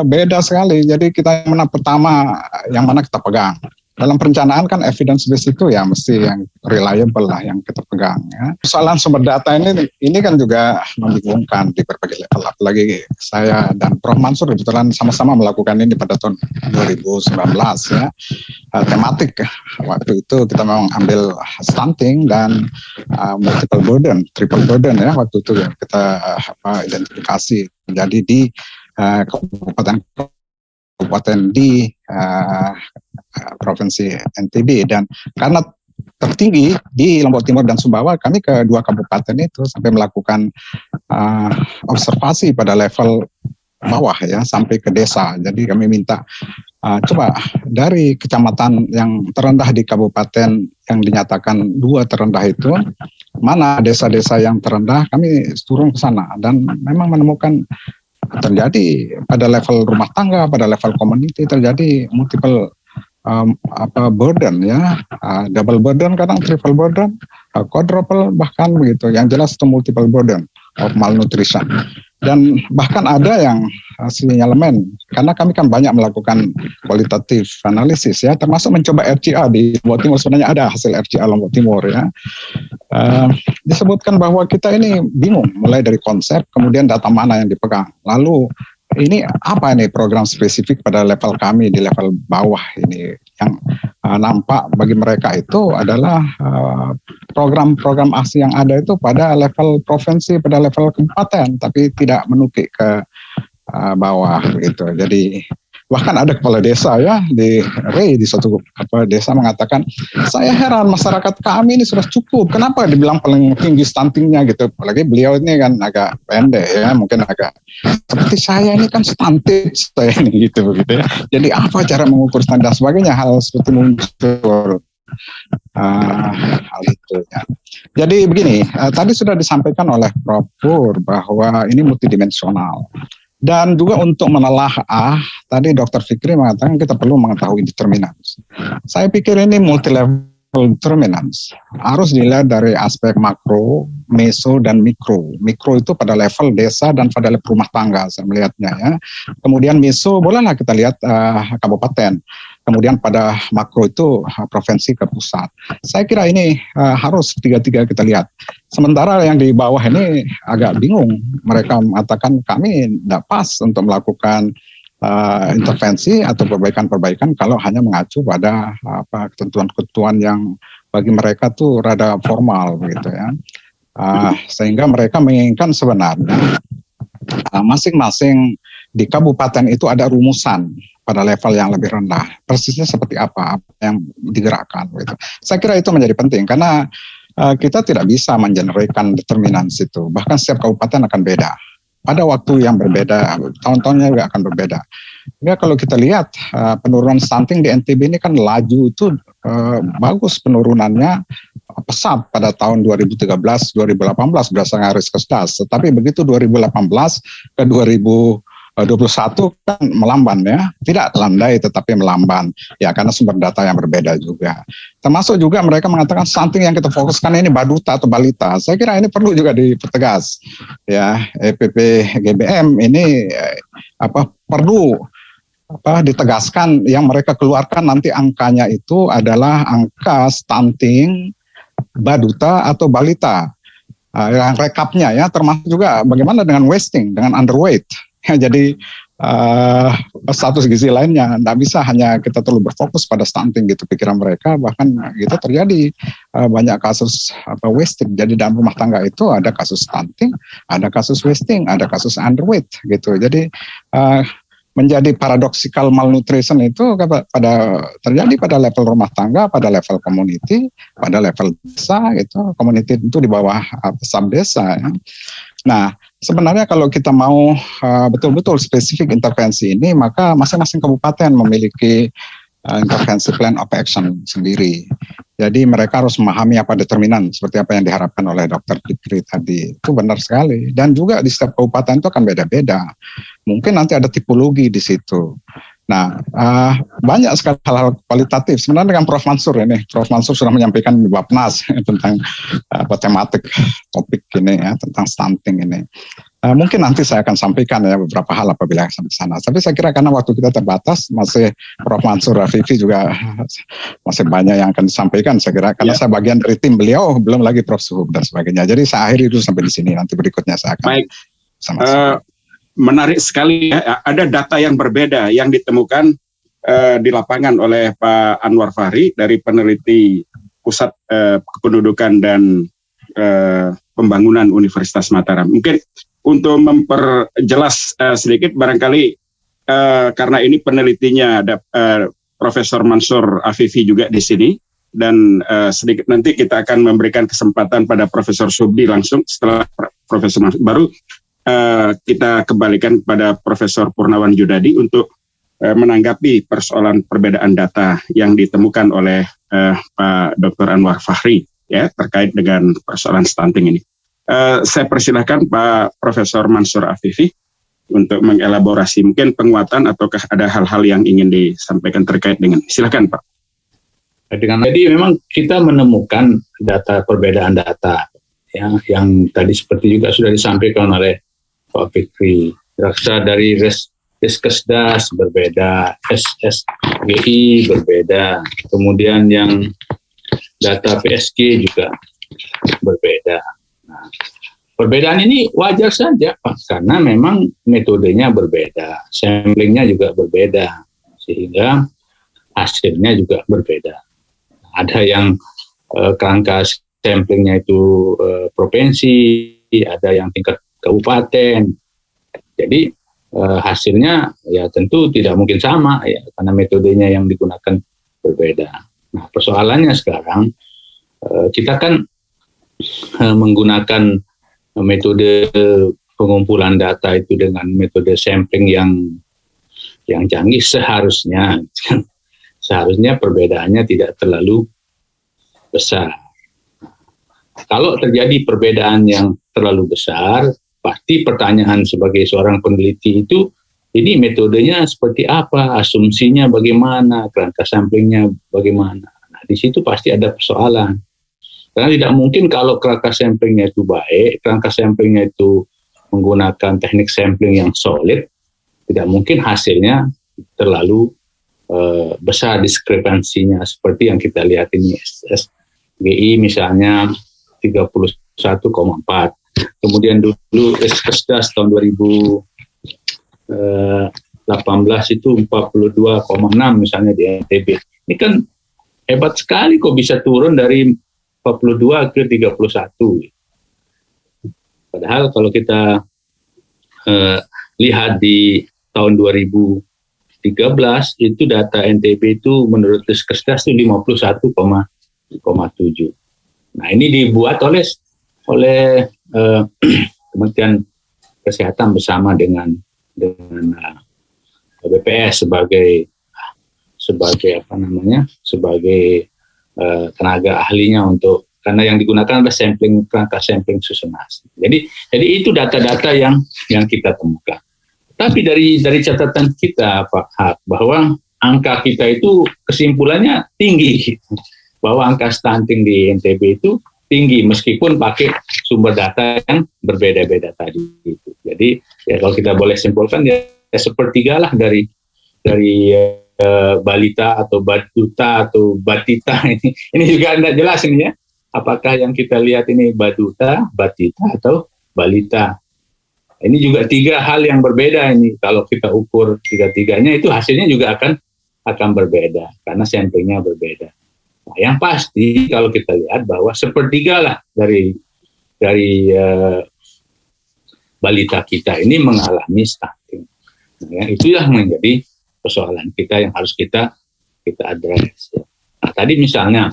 Speaker 5: beda sekali. Jadi kita yang mana pertama, yang mana kita pegang. Dalam perencanaan kan evidence base itu ya mesti yang reliable lah yang kita pegang ya. Persoalan sumber data ini kan juga membingungkan di berbagai level. Apalagi saya dan Prof. Mansur kebetulan sama-sama melakukan ini pada tahun 2019 ya. Tematik waktu itu kita memang ambil stunting dan multiple burden, triple burden ya waktu itu ya, kita identifikasi. Jadi di kabupaten di Provinsi NTB, dan karena tertinggi di Lombok Timur dan Sumbawa, kami ke 2 kabupaten itu sampai melakukan observasi pada level bawah ya, sampai ke desa. Jadi kami minta coba dari kecamatan yang terendah di kabupaten yang dinyatakan 2 terendah itu, mana desa-desa yang terendah, kami turun ke sana dan memang menemukan terjadi pada level rumah tangga, pada level community terjadi multiple burden ya, double burden, kadang triple burden, quadruple bahkan begitu. Yang jelas itu multiple burden of malnutrition. Dan bahkan ada yang sinyalemen, karena kami kan banyak melakukan kualitatif analisis ya, termasuk mencoba RCA di Lombok Timur. Sebenarnya ada hasil RCA Lombok Timur ya. Disebutkan bahwa kita ini bingung mulai dari konsep, kemudian data mana yang dipegang. Lalu ini apa nih program spesifik pada level kami di level bawah ini yang nampak bagi mereka itu adalah program-program aksi yang ada itu pada level provinsi, pada level kabupaten, tapi tidak menukik ke bawah gitu. Jadi bahkan ada kepala desa ya di suatu desa mengatakan, saya heran masyarakat kami ini sudah cukup, kenapa dibilang paling tinggi stuntingnya gitu. Apalagi beliau ini kan agak pendek ya, mungkin agak seperti saya ini kan stunted saya ini gitu ya. Jadi apa cara mengukur standar sebagainya, hal seperti muncul hal itu ya. Jadi begini, tadi sudah disampaikan oleh Prof. Pur bahwa ini multidimensional. Dan juga untuk menelaah, tadi Dr. Fikri mengatakan kita perlu mengetahui determinants. Saya pikir ini multi-level determinants. Harus dilihat dari aspek makro, meso, dan mikro. Mikro itu pada level desa dan pada level rumah tangga, saya melihatnya ya. Kemudian meso, bolehlah kita lihat kabupaten. Kemudian pada makro itu provinsi ke pusat. Saya kira ini harus tiga-tiga kita lihat. Sementara yang di bawah ini agak bingung. Mereka mengatakan kami tidak pas untuk melakukan intervensi atau perbaikan-perbaikan kalau hanya mengacu pada ketentuan-ketentuan yang bagi mereka tuh rada formal begitu ya. Sehingga mereka menginginkan sebenarnya masing-masing di kabupaten itu ada rumusan pada level yang lebih rendah. Persisnya seperti apa yang digerakkan gitu. Saya kira itu menjadi penting karena kita tidak bisa mengenerasikan determinants itu. Bahkan setiap kabupaten akan beda. Pada waktu yang berbeda, tahun-tahunnya juga akan berbeda. Ya, kalau kita lihat penurunan stunting di NTB ini kan laju itu bagus penurunannya, pesat pada tahun 2013-2018 berdasarkan Riskesdas. Tetapi begitu 2018 ke 2021 kan melamban ya, tidak landai tetapi melamban ya karena sumber data yang berbeda juga. Termasuk juga mereka mengatakan stunting yang kita fokuskan ini baduta atau balita. Saya kira ini perlu juga dipertegas ya. EPP GBM ini perlu ditegaskan yang mereka keluarkan nanti angkanya itu adalah angka stunting baduta atau balita. Yang rekapnya ya, termasuk juga bagaimana dengan wasting, dengan underweight. Ya, jadi status gizi lainnya, tidak bisa hanya kita terlalu berfokus pada stunting gitu pikiran mereka, bahkan gitu terjadi banyak kasus wasting. Jadi dalam rumah tangga itu ada kasus stunting, ada kasus wasting, ada kasus underweight gitu. Jadi menjadi paradoksikal malnutrition itu terjadi pada level rumah tangga, pada level community, pada level desa gitu. Community itu di bawah sub desa ya. Nah, sebenarnya kalau kita mau betul-betul spesifik intervensi ini, maka masing-masing kabupaten memiliki intervensi plan of action sendiri. Jadi mereka harus memahami apa determinan seperti apa yang diharapkan oleh Dr. Fikri tadi. Itu benar sekali. Dan juga di setiap kabupaten itu akan beda-beda. Mungkin nanti ada tipologi di situ. Nah, banyak sekali hal-hal kualitatif. Sebenarnya dengan Prof. Mansur ini, Prof. Mansur sudah menyampaikan di Bapnas tentang tematik topik ini ya, tentang stunting ini. Mungkin nanti saya akan sampaikan ya beberapa hal apabila sampai sana. Tapi saya kira karena waktu kita terbatas, masih Prof. Mansur Afifi juga masih banyak yang akan disampaikan. Saya kira karena saya bagian dari tim beliau, belum lagi Prof. Suhub dan sebagainya. Jadi saya akhiri dulu sampai di sini. Nanti berikutnya saya akan. Baik.
Speaker 2: Menarik sekali ya. Ada data yang berbeda yang ditemukan di lapangan oleh Pak Anwar Fahri dari peneliti Pusat Kependudukan dan Pembangunan Universitas Mataram. Mungkin untuk memperjelas sedikit barangkali karena ini penelitinya ada Profesor Mansur Afifi juga di sini dan sedikit nanti kita akan memberikan kesempatan pada Profesor Subdi langsung setelah Profesor Mansur. Baru kita kembalikan kepada Profesor Purnawan Yudadi untuk menanggapi persoalan perbedaan data yang ditemukan oleh Pak Dr. Anwar Fahri ya terkait dengan persoalan stunting ini. Saya persilahkan Pak Profesor Mansur Afifi untuk mengelaborasi mungkin penguatan ataukah ada hal-hal yang ingin disampaikan terkait dengan. Silakan Pak.
Speaker 6: Jadi memang kita menemukan perbedaan data yang tadi seperti juga sudah disampaikan oleh Pak Fikri. Rasa dari Riskesdas berbeda, SSGI berbeda, kemudian yang data PSG juga berbeda. Nah, perbedaan ini wajar saja Pak, karena memang metodenya berbeda, samplingnya juga berbeda, sehingga hasilnya juga berbeda. Ada yang kerangka samplingnya itu provinsi, ada yang tingkat kabupaten. Jadi hasilnya ya tentu tidak mungkin sama ya, karena metodenya yang digunakan berbeda. Nah, persoalannya sekarang kita kan menggunakan metode pengumpulan data itu dengan metode sampling yang canggih. Seharusnya perbedaannya tidak terlalu besar. Kalau terjadi perbedaan yang terlalu besar, pasti pertanyaan sebagai seorang peneliti itu, ini metodenya seperti apa, asumsinya bagaimana, kerangka samplingnya bagaimana. Nah, di situ pasti ada persoalan. Karena tidak mungkin kalau kerangka samplingnya itu baik, kerangka samplingnya itu menggunakan teknik sampling yang solid, tidak mungkin hasilnya terlalu besar diskrepansinya seperti yang kita lihat ini. SSGI misalnya 31,4. Kemudian dulu Riskesdas tahun 2018 itu 42,6 misalnya di NTB. Ini kan hebat sekali kok bisa turun dari 42 ke 31. Padahal kalau kita lihat di tahun 2013 itu data NTB itu menurut Riskesdas itu 51,7. Nah, ini dibuat oleh Kementerian Kesehatan bersama dengan BPS sebagai tenaga ahlinya untuk, karena yang digunakan adalah kerangka sampling susunasi. Jadi itu data-data yang kita temukan. Tapi dari catatan kita Pak Hak, bahwa angka kita itu kesimpulannya tinggi, bahwa angka stunting di NTB itu tinggi meskipun pakai sumber data yang berbeda-beda tadi itu. Jadi ya kalau kita boleh simpulkan ya sepertiga lah dari balita atau batuta atau batita ini juga tidak jelas ini ya. Apakah yang kita lihat ini batuta, batita atau balita? Ini juga tiga hal yang berbeda ini. Kalau kita ukur tiga-tiganya itu hasilnya juga akan berbeda karena samplingnya berbeda. Nah, yang pasti kalau kita lihat bahwa sepertiga lah dari balita kita ini mengalami stunting. Nah, itu yang menjadi persoalan kita yang harus kita address. Nah, tadi misalnya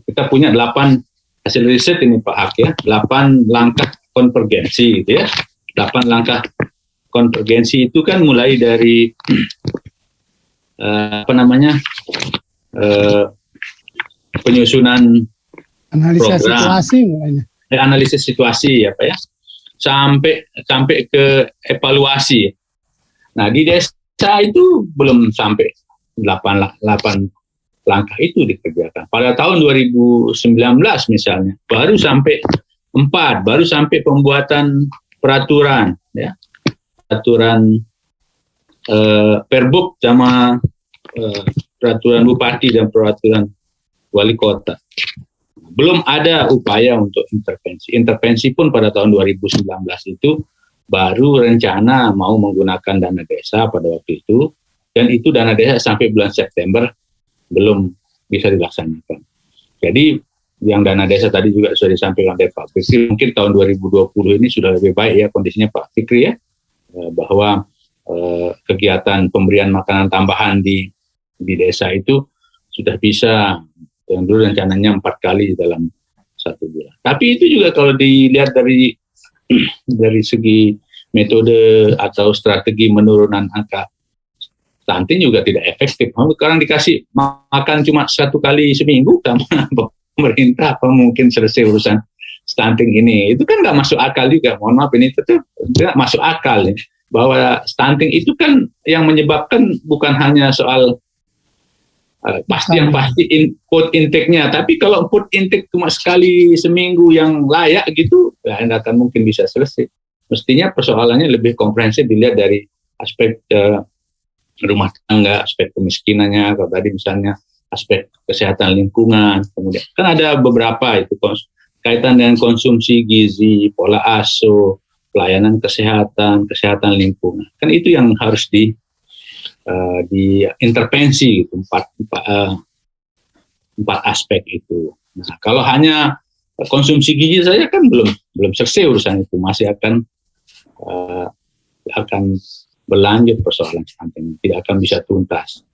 Speaker 6: kita punya 8 hasil riset ini Pak Hak ya, 8 langkah konvergensi gitu ya. 8 langkah konvergensi itu kan mulai dari penyusunan
Speaker 3: Analisa
Speaker 6: program,
Speaker 3: situasi mulainya.
Speaker 6: analisis situasi ya Pak ya, sampai ke evaluasi. Nah di desa itu belum sampai 8 langkah itu dikerjakan. Pada tahun 2019 misalnya baru sampai 4, baru sampai pembuatan peraturan ya, peraturan Perbuk sama peraturan bupati dan peraturan wali kota. Belum ada upaya untuk intervensi. Intervensi pun pada tahun 2019 itu baru rencana mau menggunakan dana desa pada waktu itu, dan itu dana desa sampai bulan September belum bisa dilaksanakan. Jadi yang dana desa tadi juga sudah disampaikan oleh Pak Fikri, mungkin tahun 2020 ini sudah lebih baik ya kondisinya Pak Fikri ya, bahwa kegiatan pemberian makanan tambahan di desa itu sudah bisa, yang dulu rencananya 4 kali dalam 1 bulan. Tapi itu juga kalau dilihat dari segi metode atau strategi menurunan angka stunting juga tidak efektif. Sekarang dikasih makan cuma 1 kali seminggu, sama pemerintah apa mungkin selesai urusan stunting ini? Itu kan nggak masuk akal juga. Mohon maaf, ini itu tidak masuk akal ya. Bahwa stunting itu kan yang menyebabkan bukan hanya soal pasti food intake-nya, tapi kalau food intake cuma sekali seminggu yang layak gitu, ya nggak akan mungkin bisa selesai. Mestinya persoalannya lebih komprehensif dilihat dari aspek rumah tangga, aspek kemiskinannya, kalau tadi misalnya aspek kesehatan lingkungan, kemudian kan ada beberapa itu kaitan dengan konsumsi gizi, pola asuh, pelayanan kesehatan lingkungan. Kan itu yang harus diintervensi gitu, 4 aspek itu. Nah, kalau hanya konsumsi gizi saja kan belum selesai urusan itu, masih akan berlanjut persoalan stunting, tidak akan bisa tuntas.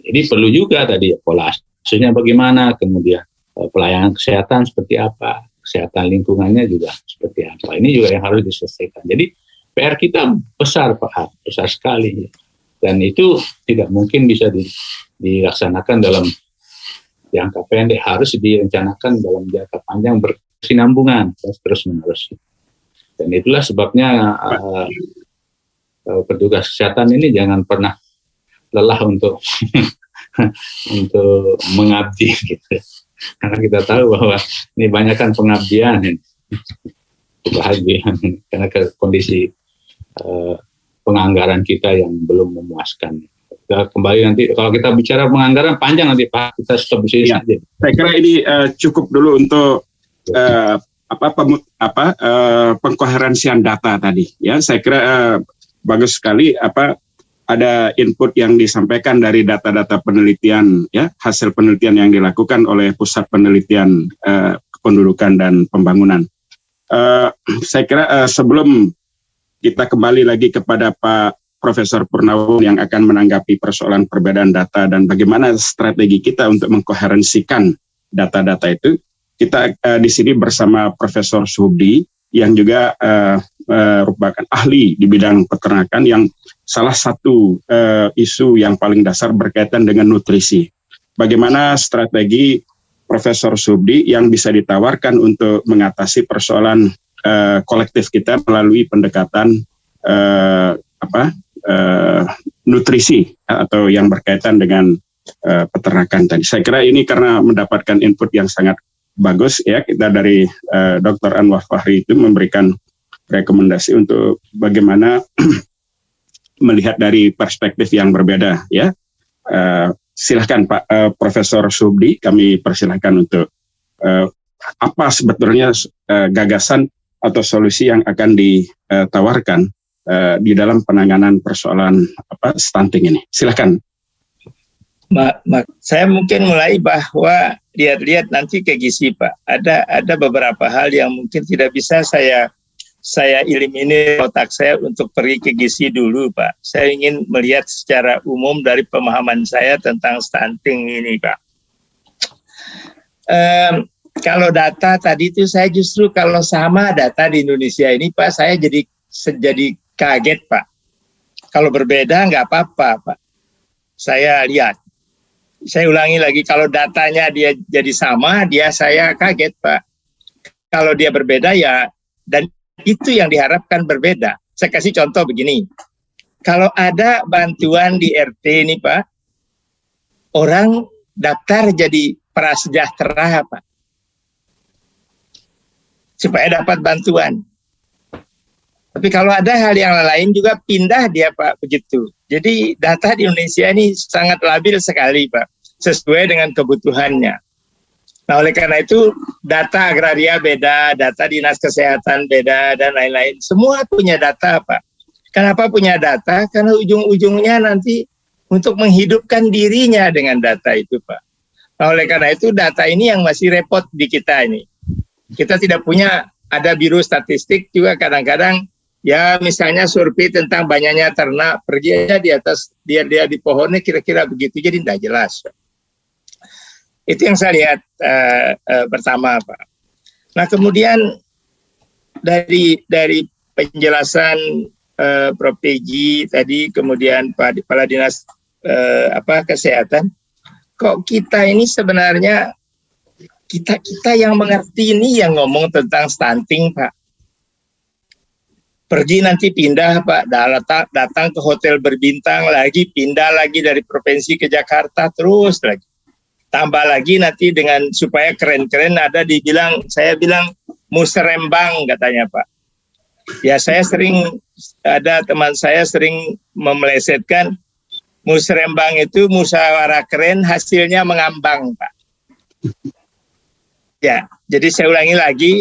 Speaker 6: Jadi perlu juga tadi pola asuhnya bagaimana, kemudian pelayanan kesehatan seperti apa, kesehatan lingkungannya juga seperti apa. Ini juga yang harus diselesaikan. Jadi PR kita besar Pak, besar sekali. Dan itu tidak mungkin bisa dilaksanakan dalam jangka pendek, harus direncanakan dalam jangka panjang berkesinambungan terus menerus. Dan itulah sebabnya petugas kesehatan ini jangan pernah lelah untuk untuk mengabdi gitu. Karena kita tahu bahwa ini banyak kan pengabdian ini. Kebahagiaan karena kondisi penganggaran kita yang belum memuaskan. Kita kembali nanti kalau kita bicara penganggaran panjang nanti Pak, kita stop di sini saja.
Speaker 2: Saya kira ini cukup dulu untuk pengkoherensian data tadi ya. Saya kira bagus sekali ada input yang disampaikan dari data-data penelitian ya, hasil penelitian yang dilakukan oleh Pusat Penelitian Kependudukan dan Pembangunan. Saya kira sebelum kita kembali lagi kepada Pak Profesor Purnawon yang akan menanggapi persoalan perbedaan data dan bagaimana strategi kita untuk mengkoherensikan data-data itu, kita di sini bersama Profesor Subdi yang juga merupakan ahli di bidang peternakan, yang salah satu isu yang paling dasar berkaitan dengan nutrisi. Bagaimana strategi Profesor Subdi yang bisa ditawarkan untuk mengatasi persoalan kolektif kita melalui pendekatan nutrisi atau yang berkaitan dengan peternakan tadi. Saya kira ini karena mendapatkan input yang sangat bagus ya, kita dari Dr. Anwar Fahri itu memberikan rekomendasi untuk bagaimana melihat dari perspektif yang berbeda ya. Silahkan Pak Profesor Subdi, kami persilahkan untuk apa sebetulnya gagasan atau solusi yang akan ditawarkan di dalam penanganan persoalan stunting ini. Silahkan.
Speaker 7: Saya mungkin mulai bahwa lihat nanti ke gizi Pak. Ada beberapa hal yang mungkin tidak bisa saya eliminir otak saya untuk pergi ke gizi dulu Pak. Saya ingin melihat secara umum dari pemahaman saya tentang stunting ini Pak. Kalau data tadi itu saya justru kalau sama data di Indonesia ini Pak, saya jadi kaget Pak. Kalau berbeda nggak apa-apa Pak. saya lihat. Saya ulangi lagi, kalau datanya dia jadi sama, saya kaget Pak. Kalau dia berbeda ya, dan itu yang diharapkan berbeda. Saya kasih contoh begini. Kalau ada bantuan di RT ini Pak, orang daftar jadi prasejahtera Pak, supaya dapat bantuan. Tapi kalau ada hal yang lain juga pindah dia Pak, begitu. Jadi data di Indonesia ini sangat labil sekali Pak, sesuai dengan kebutuhannya. Nah oleh karena itu data agraria beda, data dinas kesehatan beda, dan lain-lain. Semua punya data Pak. Kenapa punya data? Karena ujung-ujungnya nanti untuk menghidupkan dirinya dengan data itu Pak. Nah oleh karena itu data ini yang masih repot di kita ini. Kita tidak punya, ada biro statistik juga kadang-kadang, ya misalnya survei tentang banyaknya ternak, pergi aja di atas, dia di pohonnya kira-kira begitu, jadi tidak jelas. Itu yang saya lihat pertama Pak. Nah kemudian dari penjelasan Prof. Peggy tadi, kemudian Pak Kepala Dinas Kesehatan, kok kita ini sebenarnya kita yang mengerti ini yang ngomong tentang stunting Pak. Pergi nanti pindah Pak, datang ke hotel berbintang lagi, pindah lagi dari provinsi ke Jakarta, terus lagi. Tambah lagi nanti dengan supaya keren-keren saya bilang musrembang katanya Pak. Ya saya ada teman saya sering memelesetkan musrembang itu musyawarah keren hasilnya mengambang Pak. Ya, jadi saya ulangi lagi,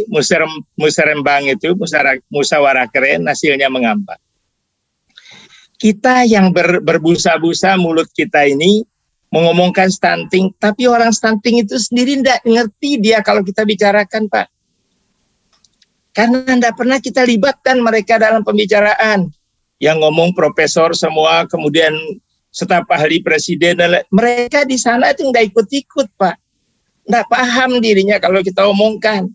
Speaker 7: musrembang itu musyawarah keren hasilnya mengambang. Kita yang berbusa-busa mulut kita ini mengomongkan stunting, tapi orang stunting itu sendiri tidak ngerti dia kalau kita bicarakan Pak. Karena tidak pernah kita libatkan mereka dalam pembicaraan. Yang ngomong profesor semua, kemudian staf ahli presiden, mereka di sana itu tidak ikut-ikut Pak. Tidak paham dirinya kalau kita omongkan.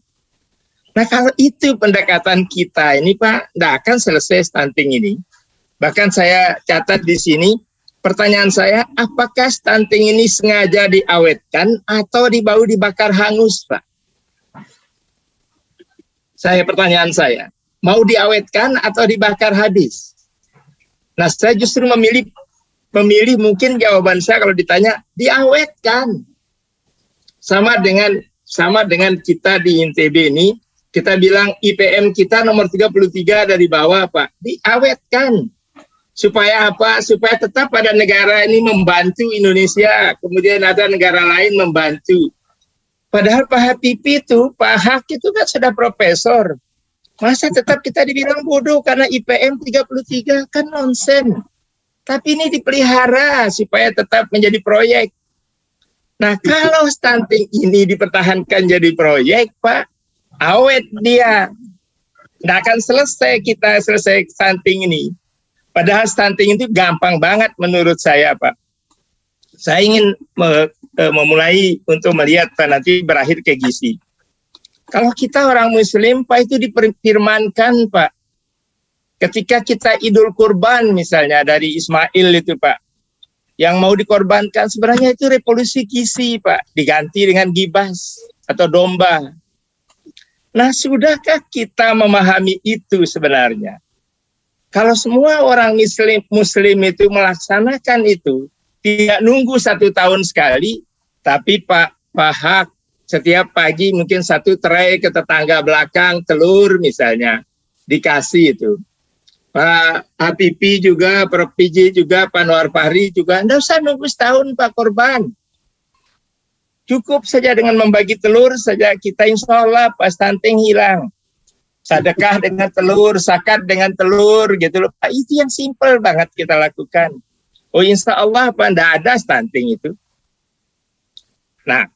Speaker 7: Nah kalau itu pendekatan kita ini Pak, tidak akan selesai stunting ini. Bahkan saya catat di sini, pertanyaan saya, apakah stunting ini sengaja diawetkan atau bau dibakar hangus, Pak? Pertanyaan saya, mau diawetkan atau dibakar habis? Nah, saya justru memilih mungkin jawaban saya kalau ditanya diawetkan. Sama dengan kita di INTB ini, kita bilang IPM kita nomor 33 dari bawah, Pak. Diawetkan. Supaya apa? Supaya tetap pada negara ini membantu Indonesia, kemudian ada negara lain membantu. Padahal Pak Habibie itu, Pak Hak itu kan sudah profesor. Masa tetap kita dibilang bodoh karena IPM 33, kan nonsen. Tapi ini dipelihara supaya tetap menjadi proyek. Nah kalau stunting ini dipertahankan jadi proyek, Pak, awet dia. Nggak akan selesai stunting ini. Padahal stunting itu gampang banget menurut saya, Pak. Saya ingin memulai untuk melihat Pak, nanti berakhir ke gizi. Kalau kita orang Muslim, Pak, itu difirmankan, Pak. Ketika kita Idul Kurban misalnya dari Ismail itu, Pak, yang mau dikorbankan sebenarnya itu revolusi gizi, Pak, diganti dengan gibas atau domba. Nah, sudahkah kita memahami itu sebenarnya? Kalau semua orang Muslim itu melaksanakan itu, tidak nunggu 1 tahun sekali, tapi Pak Hak setiap pagi mungkin 1 tray ke tetangga belakang telur misalnya dikasih itu. Pak Habibie juga, Prof. PJ juga, Pak Anwar Fahri juga, tidak usah nunggu setahun Pak korban. Cukup saja dengan membagi telur saja kita insya Allah Pak stunting hilang. Sedekah dengan telur, zakat dengan telur, gitu loh. Pak, itu yang simpel banget kita lakukan. Oh insya Allah Pak, tidak ada stunting itu. Nah,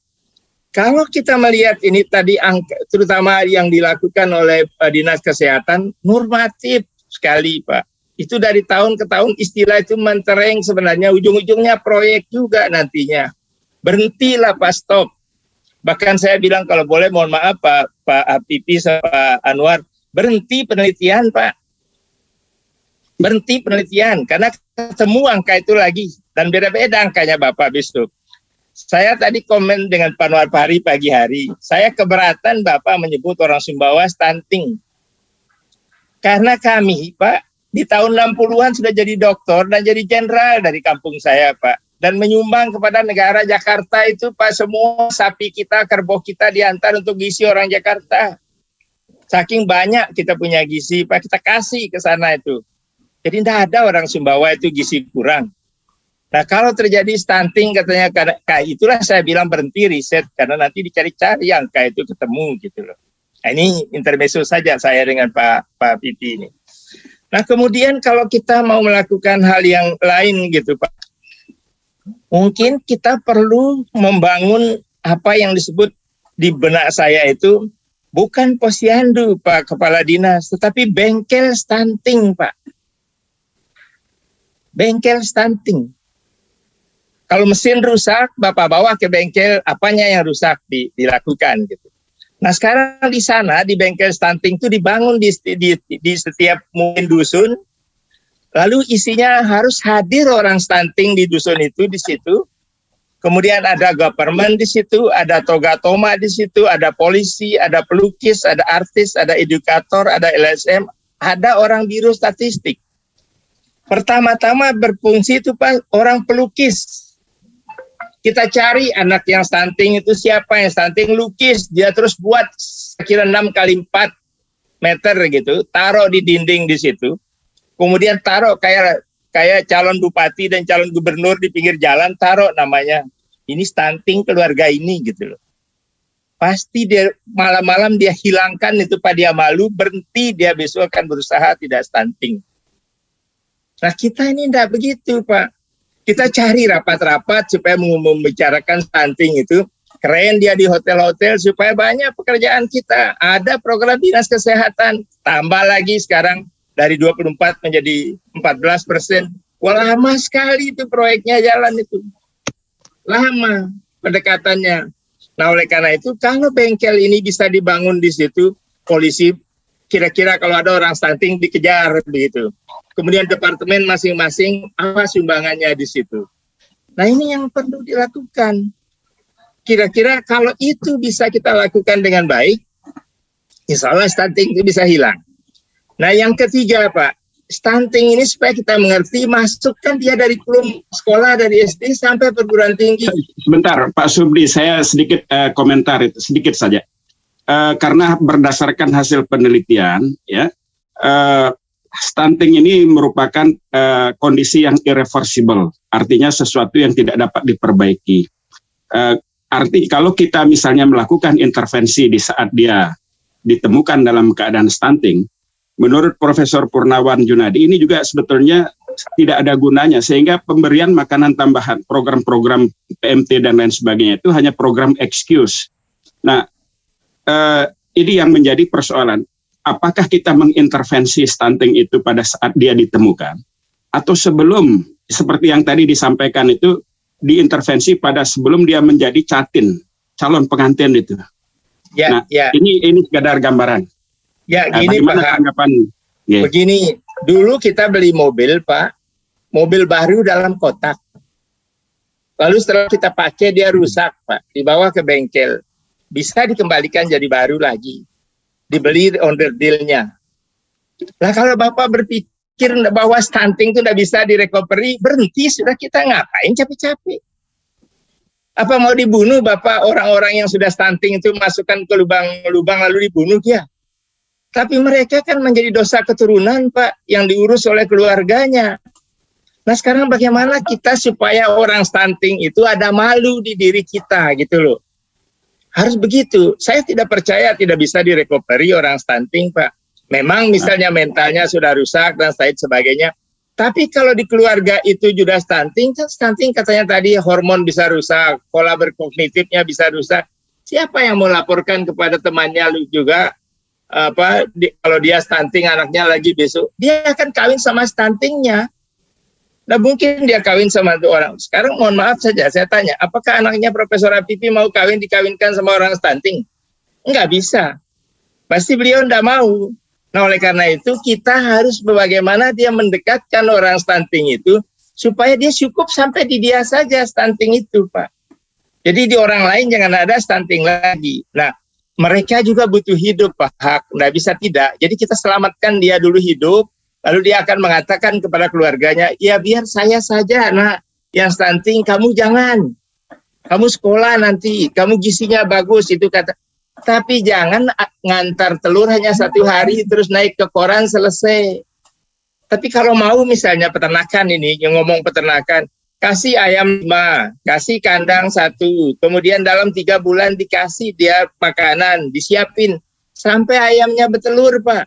Speaker 7: kalau kita melihat ini tadi angka, terutama yang dilakukan oleh Dinas Kesehatan, normatif sekali Pak. Itu dari tahun ke tahun istilah itu mentereng sebenarnya, ujung-ujungnya proyek juga nantinya. Berhentilah Pak, stop. Bahkan saya bilang kalau boleh mohon maaf Pak Habibie sama Pak Anwar, berhenti penelitian Pak. Berhenti penelitian karena ketemu angka itu lagi dan beda-beda angkanya Bapak Bisnup. Saya tadi komen dengan Pak Anwar Fahri pagi hari. Saya keberatan Bapak menyebut orang Sumbawa stunting. Karena kami, Pak, di tahun 60-an sudah jadi dokter dan jadi jenderal dari kampung saya, Pak. Dan menyumbang kepada negara Jakarta itu, Pak, semua sapi kita, kerbau kita diantar untuk gizi orang Jakarta. Saking banyak kita punya gizi, Pak, kita kasih ke sana itu. Jadi tidak ada orang Sumbawa itu gizi kurang. Nah kalau terjadi stunting katanya, itulah saya bilang berhenti riset karena nanti dicari-cari angka itu ketemu gitu loh. Nah, ini intermezzo saja saya dengan Pak Pipi ini. Nah kemudian kalau kita mau melakukan hal yang lain gitu Pak, mungkin kita perlu membangun apa yang disebut di benak saya itu bukan posyandu Pak Kepala Dinas, tetapi bengkel stunting Pak. Bengkel stunting. Kalau mesin rusak, Bapak bawa ke bengkel, apanya yang rusak dilakukan gitu. Nah sekarang di sana, di bengkel stunting itu dibangun di setiap mungkin dusun, lalu isinya harus hadir orang stunting di dusun itu, di situ. Kemudian ada government di situ, ada toga toma di situ, ada polisi, ada pelukis, ada artis, ada edukator, ada LSM, ada orang biro statistik. Pertama-tama berfungsi itu Pak, orang pelukis. Kita cari anak yang stunting itu siapa yang stunting, lukis, dia terus buat kira 6 x 4 meter gitu, taruh di dinding di situ. Kemudian taruh kayak calon bupati dan calon gubernur di pinggir jalan, taruh namanya. Ini stunting keluarga ini gitu loh. Pasti dia malam-malam dia hilangkan itu Pak, dia malu, berhenti, dia besok akan berusaha tidak stunting. Nah kita ini tidak begitu Pak. Kita cari rapat-rapat supaya membicarakan stunting itu. Keren dia di hotel-hotel supaya banyak pekerjaan kita. Ada program dinas kesehatan. Tambah lagi sekarang dari 24 menjadi 14%. Wah lama sekali itu proyeknya jalan itu. Lama pendekatannya. Nah oleh karena itu kalau bengkel ini bisa dibangun di situ, polisi kira-kira kalau ada orang stunting dikejar begitu. Kemudian departemen masing-masing apa sumbangannya di situ. Nah ini yang perlu dilakukan. Kira-kira kalau itu bisa kita lakukan dengan baik, insya Allah stunting itu bisa hilang. Nah yang ketiga Pak, stunting ini supaya kita mengerti, masukkan dia dari kurikulum sekolah dari SD sampai perguruan tinggi. Sebentar Pak Subdi, saya sedikit komentar itu, sedikit saja. Karena berdasarkan hasil penelitian, ya, stunting ini merupakan kondisi yang irreversible, artinya sesuatu yang tidak dapat diperbaiki. Arti kalau kita misalnya melakukan intervensi di saat dia ditemukan dalam keadaan stunting, menurut Profesor Purnawan Junadi ini juga sebetulnya tidak ada gunanya, sehingga pemberian makanan tambahan, program-program PMT dan lain sebagainya itu hanya program excuse. Nah, ini yang menjadi persoalan. Apakah kita mengintervensi stunting itu pada saat dia ditemukan, atau sebelum, seperti yang tadi disampaikan itu, diintervensi pada sebelum dia menjadi catin, calon pengantin itu. Ya, nah, ya. Ini sekadar gambaran. Ya, gini Pak. Yeah. Begini, dulu kita beli mobil Pak, mobil baru dalam kotak. Lalu setelah kita pakai dia rusak Pak, dibawa ke bengkel, bisa dikembalikan jadi baru lagi. Dibeli under deal-nya. Lah kalau Bapak berpikir bahwa stunting itu tidak bisa direcovery, berhenti sudah, kita ngapain capek-capek? Apa mau dibunuh Bapak orang-orang yang sudah stunting itu masukkan ke lubang-lubang lalu dibunuh dia? Tapi mereka kan menjadi dosa keturunan Pak, yang diurus oleh keluarganya. Nah sekarang bagaimana kita supaya orang stunting itu ada malu di diri kita gitu loh. Harus begitu. Saya tidak percaya tidak bisa direcovery orang stunting, Pak. Memang misalnya mentalnya sudah rusak dan lain sebagainya. Tapi kalau di keluarga itu juga stunting, kan stunting katanya tadi hormon bisa rusak, pola berkognitifnya bisa rusak. Siapa yang mau laporkan kepada temannya juga kalau dia stunting anaknya lagi besok, dia akan kawin sama stuntingnya. Nah mungkin dia kawin sama orang. Sekarang mohon maaf saja, saya tanya, apakah anaknya Profesor Apipi mau dikawinkan sama orang stunting? Enggak bisa. Pasti beliau enggak mau. Nah, oleh karena itu kita harus bagaimana dia mendekatkan orang stunting itu supaya dia cukup sampai di dia saja stunting itu, Pak. Jadi di orang lain jangan ada stunting lagi. Nah, mereka juga butuh hidup, Pak. Nggak bisa tidak. Jadi kita selamatkan dia dulu hidup, lalu dia akan mengatakan kepada keluarganya, ya biar saya saja, nak, yang stunting, kamu jangan. Kamu sekolah nanti, kamu gizinya bagus, itu kata. Tapi jangan ngantar telur hanya 1 hari, terus naik ke koran, selesai. Tapi kalau mau misalnya peternakan ini, yang ngomong peternakan, kasih ayam 5, kasih kandang 1, kemudian dalam 3 bulan dikasih dia makanan, disiapin sampai ayamnya bertelur, Pak.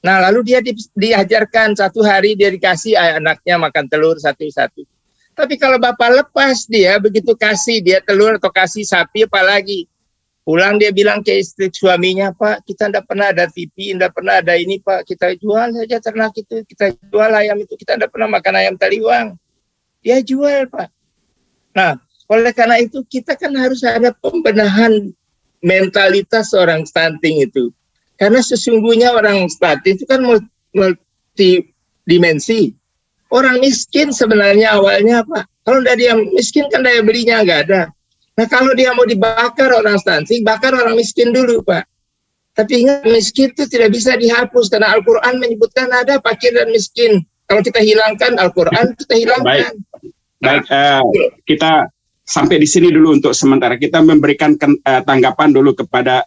Speaker 7: Nah, lalu dia diajarkan 1 hari dia dikasih anaknya makan telur 1-1. Tapi kalau bapak lepas dia, begitu kasih dia telur atau kasih sapi apalagi, pulang dia bilang ke istri suaminya, Pak, kita tidak pernah ada TV, tidak pernah ada ini, Pak, kita jual saja ternak itu, kita jual ayam itu, kita tidak pernah makan ayam taliwang. Dia jual, Pak. Nah, oleh karena itu kita kan harus ada pembenahan mentalitas orang stunting itu. Karena sesungguhnya orang stunting itu kan multidimensi. Orang miskin sebenarnya awalnya, Pak. Kalau tidak dia miskin kan daya belinya nggak ada. Nah, kalau dia mau dibakar orang stunting, bakar orang miskin dulu, Pak. Tapi ingat, miskin itu tidak bisa dihapus karena Al-Quran menyebutkan ada fakir dan miskin. Kalau kita hilangkan Al-Quran, kita hilangkan. Baik,
Speaker 2: kita sampai di sini dulu untuk sementara. Kita memberikan tanggapan dulu kepada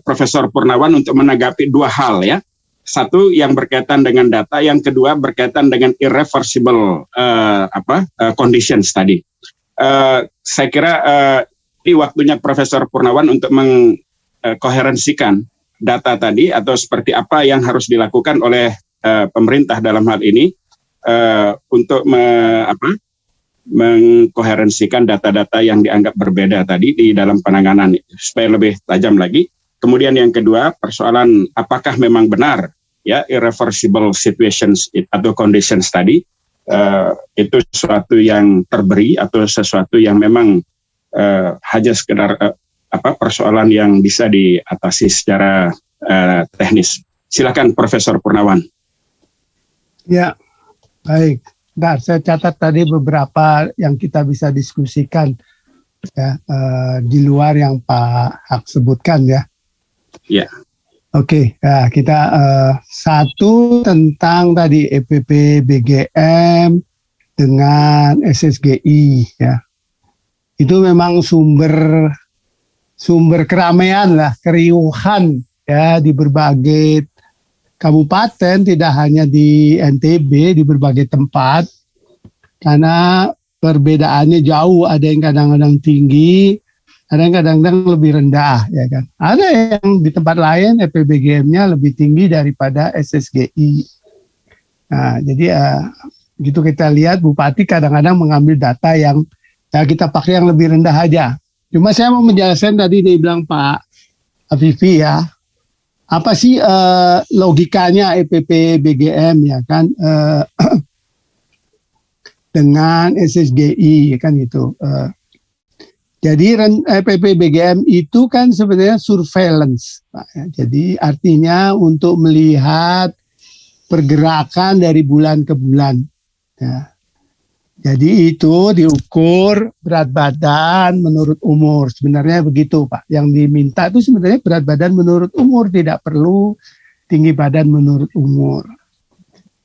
Speaker 2: Profesor Purnawan untuk menanggapi 2 hal ya. Satu yang berkaitan dengan data, yang kedua berkaitan dengan irreversible conditions tadi. Saya kira ini waktunya Profesor Purnawan untuk mengkoherensikan data tadi atau seperti apa yang harus dilakukan oleh pemerintah dalam hal ini untuk mengkoherensikan data-data yang dianggap berbeda tadi di dalam penanganan supaya lebih tajam lagi. Kemudian yang kedua, persoalan apakah memang benar ya irreversible situations atau conditions tadi itu sesuatu yang terberi atau sesuatu yang memang hanya sekedar persoalan yang bisa diatasi secara teknis. Silakan Profesor Purnawan.
Speaker 3: Ya, baik. Nah, saya catat tadi beberapa yang kita bisa diskusikan ya di luar yang Pak Hak sebutkan ya.
Speaker 2: Ya.
Speaker 3: Oke, ya kita satu tentang tadi EPP BGM dengan SSGI ya. Itu memang sumber keramaian lah, keriuhan ya di berbagai kabupaten, tidak hanya di NTB, di berbagai tempat, karena perbedaannya jauh, ada yang kadang-kadang tinggi, ada yang kadang-kadang lebih rendah, ya kan. Ada yang di tempat lain EPBGM-nya lebih tinggi daripada SSGI. Nah, jadi gitu kita lihat Bupati kadang-kadang mengambil data yang ya kita pakai yang lebih rendah aja. Cuma saya mau menjelaskan tadi dibilang Pak Afifi ya. Apa sih logikanya EPP BGM ya kan dengan SSGI ya kan gitu. Jadi EPP BGM itu kan sebenarnya surveillance, Pak, ya. Jadi artinya untuk melihat pergerakan dari bulan ke bulan. Ya. Jadi itu diukur berat badan menurut umur. Sebenarnya begitu, Pak. Yang diminta itu sebenarnya berat badan menurut umur. Tidak perlu tinggi badan menurut umur.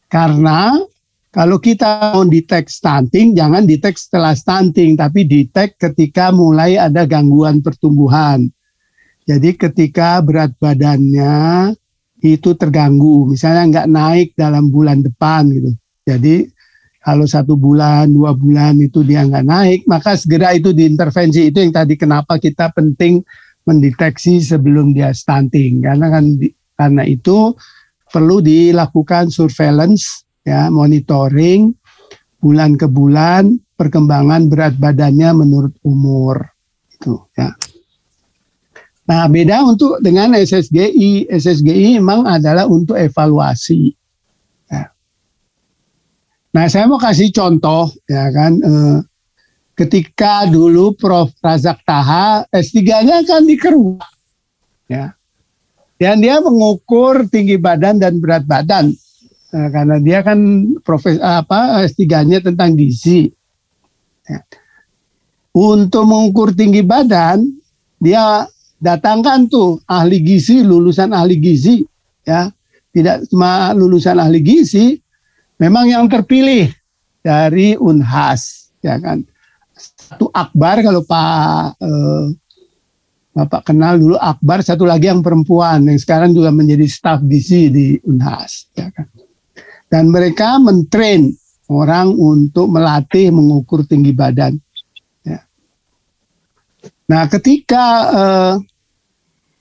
Speaker 3: Karena kalau kita mau detect stunting, jangan detect setelah stunting. Tapi detect ketika mulai ada gangguan pertumbuhan. Jadi ketika berat badannya itu terganggu. Misalnya nggak naik dalam bulan depan gitu. Jadi kalau 1 bulan, 2 bulan itu dia nggak naik, maka segera itu diintervensi. Itu yang tadi kenapa kita penting mendeteksi sebelum dia stunting. Karena itu perlu dilakukan surveillance, ya, monitoring bulan ke bulan perkembangan berat badannya menurut umur. Itu, ya. Nah, beda untuk dengan SSGI. SSGI memang adalah untuk evaluasi. Nah, saya mau kasih contoh, ya kan, ketika dulu Prof. Razak Taha S3-nya kan di Keruak, ya. Dan dia mengukur tinggi badan dan berat badan. Nah, karena dia kan S3-nya tentang gizi. Ya. Untuk mengukur tinggi badan, dia datangkan tuh ahli gizi, lulusan ahli gizi, ya. Tidak cuma lulusan ahli gizi, memang yang terpilih dari Unhas, ya kan. Satu Akbar, kalau Bapak kenal dulu Akbar, satu lagi yang perempuan yang sekarang juga menjadi staf gizi di Unhas, ya kan. Dan mereka mentrain orang untuk melatih mengukur tinggi badan. Ya. Nah, ketika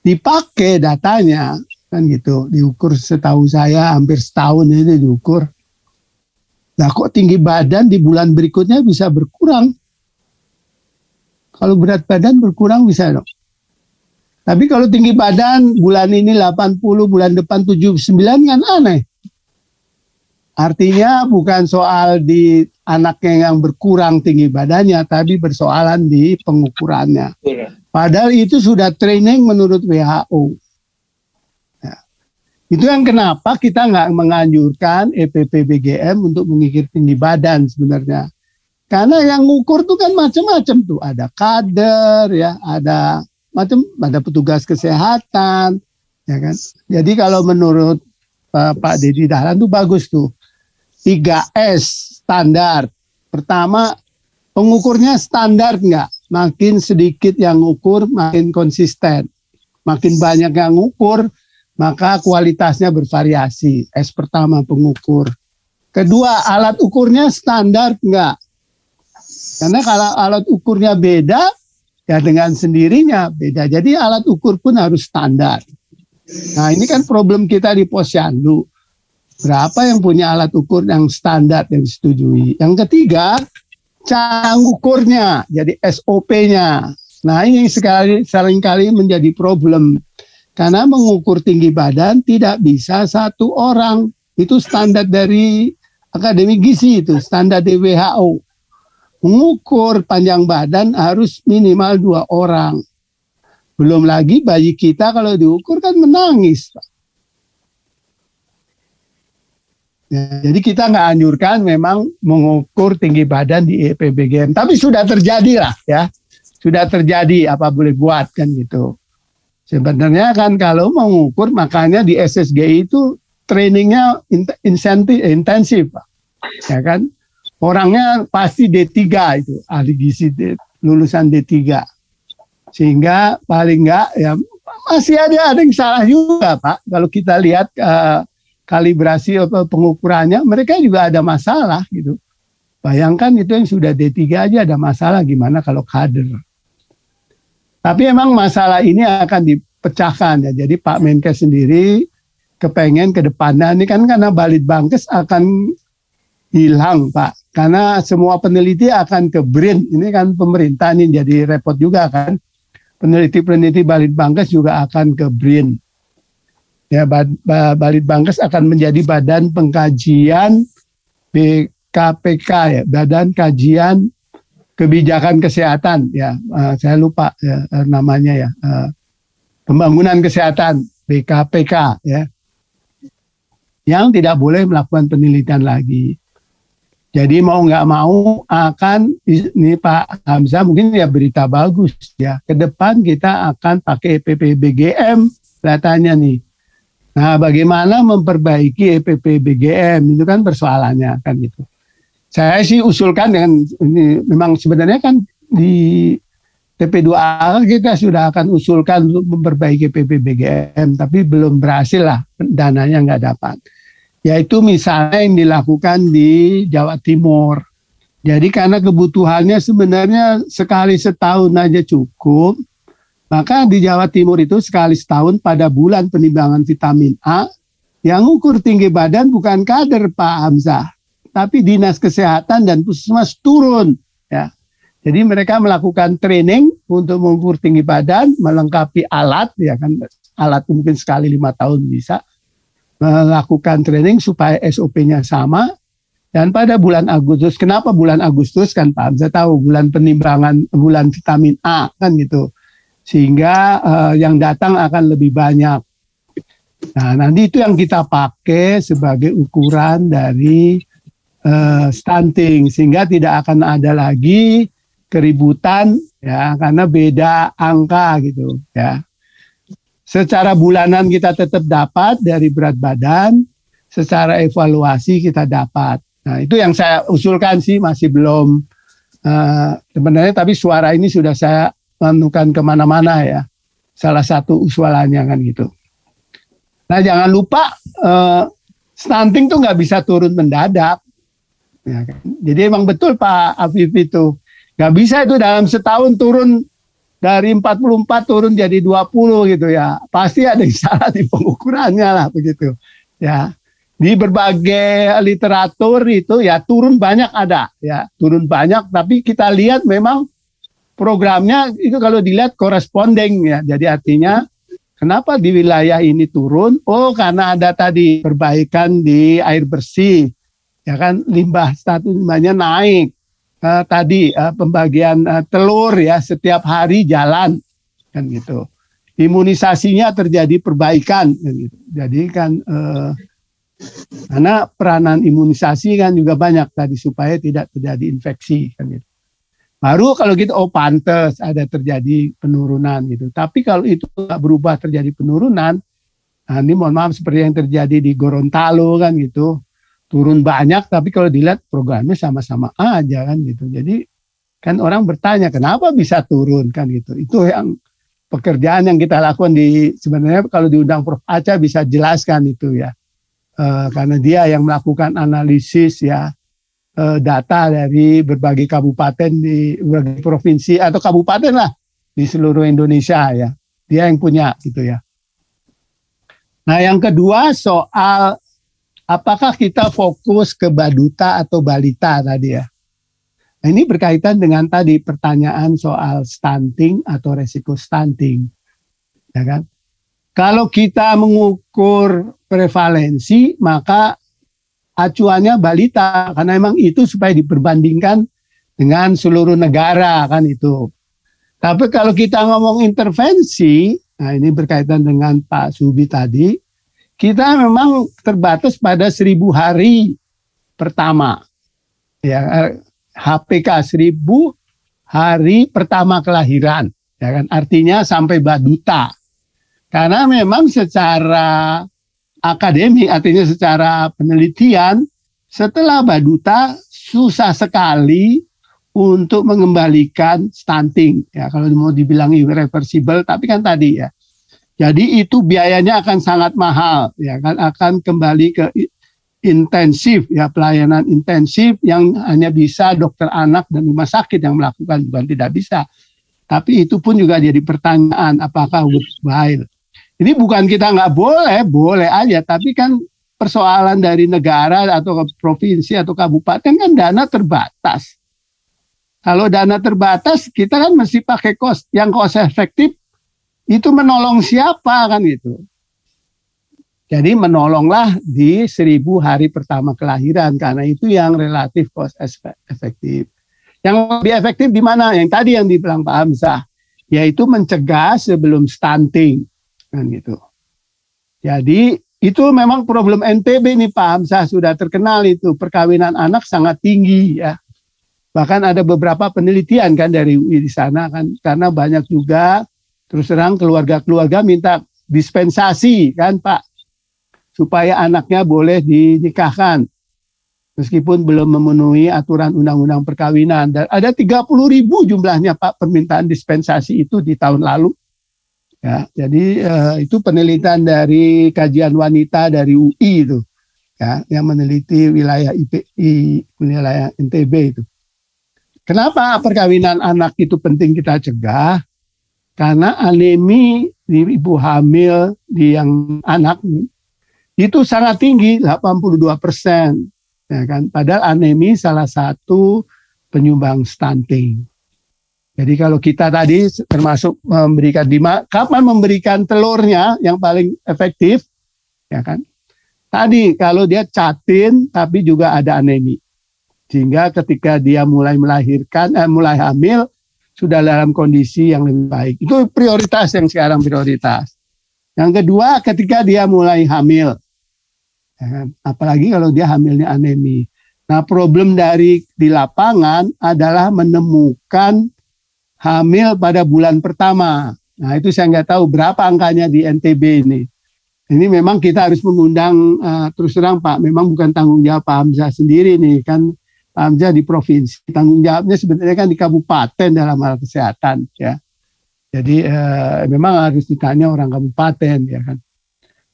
Speaker 3: dipakai datanya kan gitu, diukur, setahu saya hampir setahun ini diukur. Nah, kok tinggi badan di bulan berikutnya bisa berkurang? Kalau berat badan berkurang bisa dong. Tapi kalau tinggi badan bulan ini 80, bulan depan 79 kan aneh. Artinya bukan soal di anaknya yang berkurang tinggi badannya, tapi persoalan di pengukurannya. Padahal itu sudah training menurut WHO. Ya. Itu yang kenapa kita nggak menganjurkan EPP-BGM untuk mengikir tinggi badan sebenarnya. Karena yang ngukur tuh kan macam-macam tuh. Ada kader, ya, ada petugas kesehatan, ya kan. Jadi kalau menurut Pak Dedi Dahlan tuh bagus tuh. 3S standar. Pertama, pengukurnya standar enggak? Makin sedikit yang ngukur, makin konsisten. Makin banyak yang ngukur, maka kualitasnya bervariasi. S pertama, pengukur. Kedua, alat ukurnya standar enggak? Karena kalau alat ukurnya beda, ya dengan sendirinya beda. Jadi alat ukur pun harus standar. Nah, ini kan problem kita di Posyandu. Berapa yang punya alat ukur yang standar yang disetujui. Yang ketiga, cara ukurnya, jadi SOP-nya. Nah, ini seringkali menjadi problem. Karena mengukur tinggi badan tidak bisa satu orang. Itu standar dari Akademi Gizi, itu standar dari WHO. Mengukur panjang badan harus minimal 2 orang. Belum lagi bayi kita kalau diukur kan menangis, Pak. Ya, jadi kita nggak anjurkan memang mengukur tinggi badan di EPBGM. Tapi sudah terjadi lah, ya. Sudah terjadi, apa boleh buat kan gitu. Sebenarnya kan kalau mengukur, makanya di SSGI itu trainingnya intensif, Pak. Ya kan. Orangnya pasti D3 itu, ahli gizi lulusan D3. Sehingga paling nggak, ya masih ada yang salah juga, Pak. Kalau kita lihat kalibrasi atau pengukurannya, mereka juga ada masalah gitu. Bayangkan itu yang sudah D3 aja ada masalah, gimana kalau kader. Tapi emang masalah ini akan dipecahkan, ya. Jadi Pak Menkes sendiri kepengen ke depannya, ini kan karena Balitbangkes akan hilang, Pak. Karena semua peneliti akan ke BRIN, ini kan pemerintah ini jadi repot juga kan. Peneliti-peneliti Balitbangkes juga akan ke BRIN. Ya, Balitbangkes akan menjadi Badan Pengkajian BKPK, ya, Badan Kajian Kebijakan Kesehatan, ya, saya lupa ya, namanya ya, Pembangunan Kesehatan BKPK, ya, yang tidak boleh melakukan penelitian lagi. Jadi mau nggak mau akan ini Pak Hamzah mungkin ya berita bagus ya, ke depan kita akan pakai EPP-BGM datanya nih. Nah, bagaimana memperbaiki EPP-BGM itu kan persoalannya kan gitu. Saya sih usulkan dengan ini, memang sebenarnya kan di TP2A kita sudah akan usulkan untuk memperbaiki EPP-BGM, tapi belum berhasil lah, dananya nggak dapat. Yaitu misalnya yang dilakukan di Jawa Timur. Jadi karena kebutuhannya sebenarnya sekali setahun aja cukup. Maka di Jawa Timur itu sekali setahun pada bulan penimbangan vitamin A, yang ukur tinggi badan bukan kader Pak Hamzah, tapi dinas kesehatan dan puskesmas turun. Ya. Jadi mereka melakukan training untuk mengukur tinggi badan, melengkapi alat, ya kan, alat mungkin sekali 5 tahun bisa, melakukan training supaya SOP-nya sama. Dan pada bulan Agustus, kenapa bulan Agustus kan Pak Hamzah tahu, bulan penimbangan, bulan vitamin A kan gitu. Sehingga yang datang akan lebih banyak. Nah, nanti itu yang kita pakai sebagai ukuran dari stunting, sehingga tidak akan ada lagi keributan ya, karena beda angka gitu ya. Secara bulanan kita tetap dapat dari berat badan, secara evaluasi kita dapat. Nah, itu yang saya usulkan sih, masih belum sebenarnya, tapi suara ini sudah saya menemukan kemana-mana ya. Salah satu usulannya kan gitu. Nah, jangan lupa stunting tuh nggak bisa turun mendadak. Ya kan? Jadi emang betul Pak Afif itu. Nggak bisa itu dalam setahun turun dari 44 turun jadi 20 gitu ya. Pasti ada yang salah di pengukurannya lah begitu. Ya. Di berbagai literatur itu ya turun banyak ada. Ya, turun banyak, tapi kita lihat memang programnya itu kalau dilihat corresponding ya. Jadi artinya kenapa di wilayah ini turun? Oh, karena ada tadi perbaikan di air bersih. Ya kan, limbah status limbahnya naik. Tadi pembagian telur ya setiap hari jalan kan gitu. Imunisasinya terjadi perbaikan kan gitu. Jadi kan karena peranan imunisasi kan juga banyak tadi supaya tidak terjadi infeksi kan gitu. Baru kalau gitu pantes ada terjadi penurunan gitu. Tapi kalau itu nggak berubah terjadi penurunan, nah ini mohon maaf seperti yang terjadi di Gorontalo kan gitu. Turun banyak, tapi kalau dilihat programnya sama-sama aja kan gitu. Jadi kan orang bertanya kenapa bisa turun kan gitu. Itu yang pekerjaan yang kita lakukan sebenarnya kalau diundang Prof. Acha bisa jelaskan itu ya. Karena dia yang melakukan analisis ya data dari berbagai kabupaten di berbagai provinsi atau kabupaten lah di seluruh Indonesia ya. Dia yang punya gitu ya. Nah, yang kedua soal apakah kita fokus ke baduta atau balita tadi ya? Nah, ini berkaitan dengan tadi pertanyaan soal stunting atau resiko stunting. Ya kan? Kalau kita mengukur prevalensi, maka acuannya balita, karena memang itu supaya diperbandingkan dengan seluruh negara kan itu. Tapi kalau kita ngomong intervensi, nah ini berkaitan dengan Pak Subi tadi, kita memang terbatas pada 1000 hari pertama. Ya, HPK 1000 hari pertama kelahiran. Ya kan? Artinya sampai baduta. Karena memang secara akademik, artinya secara penelitian, setelah baduta susah sekali untuk mengembalikan stunting. Ya, kalau mau dibilang irreversible, tapi kan tadi ya. Jadi itu biayanya akan sangat mahal, ya kan, akan kembali ke intensif, ya pelayanan intensif yang hanya bisa dokter anak dan rumah sakit yang melakukan, bukan tidak bisa. Tapi itu pun juga jadi pertanyaan, apakah worthwhile? Ini bukan kita nggak boleh, boleh aja, tapi kan persoalan dari negara atau provinsi atau kabupaten kan dana terbatas. Kalau dana terbatas, kita kan mesti pakai yang cost efektif. Itu menolong siapa kan gitu. Jadi menolonglah di 1000 hari pertama kelahiran, karena itu yang relatif cost efektif. Yang lebih efektif di mana? Yang tadi yang dibilang Pak Hamzah, yaitu mencegah sebelum stunting kan gitu. Jadi itu memang problem NTB nih Pak Hamzah, sudah terkenal itu, perkawinan anak sangat tinggi ya. Bahkan ada beberapa penelitian kan dari UI di sana kan, karena banyak juga terus terang keluarga-keluarga minta dispensasi kan Pak, supaya anaknya boleh dinikahkan meskipun belum memenuhi aturan undang-undang perkawinan. Dan ada 30.000 jumlahnya Pak permintaan dispensasi itu di tahun lalu. Ya, jadi itu penelitian dari kajian wanita dari UI itu, ya, yang meneliti wilayah IPI, wilayah NTB itu. Kenapa perkawinan anak itu penting kita cegah? Karena anemi di ibu hamil di yang anak itu sangat tinggi, 82%. Ya kan? Padahal anemi salah satu penyumbang stunting. Jadi kalau kita tadi termasuk memberikan kapan memberikan telurnya yang paling efektif, ya kan? Tadi kalau dia catin tapi juga ada anemi. Sehingga ketika dia mulai melahirkan, mulai hamil, sudah dalam kondisi yang lebih baik. Itu prioritas yang sekarang prioritas. Yang kedua, ketika dia mulai hamil, ya kan? Apalagi kalau dia hamilnya anemi. Nah, problem di lapangan adalah menemukan hamil pada bulan pertama. Nah, itu saya nggak tahu berapa angkanya di NTB ini. Ini memang kita harus mengundang, terus terang Pak, memang bukan tanggung jawab Pak Hamzah sendiri nih, kan Pak Hamzah di provinsi. Tanggung jawabnya sebenarnya kan di kabupaten dalam hal kesehatan, ya. Jadi memang harus ditanya orang kabupaten, ya kan.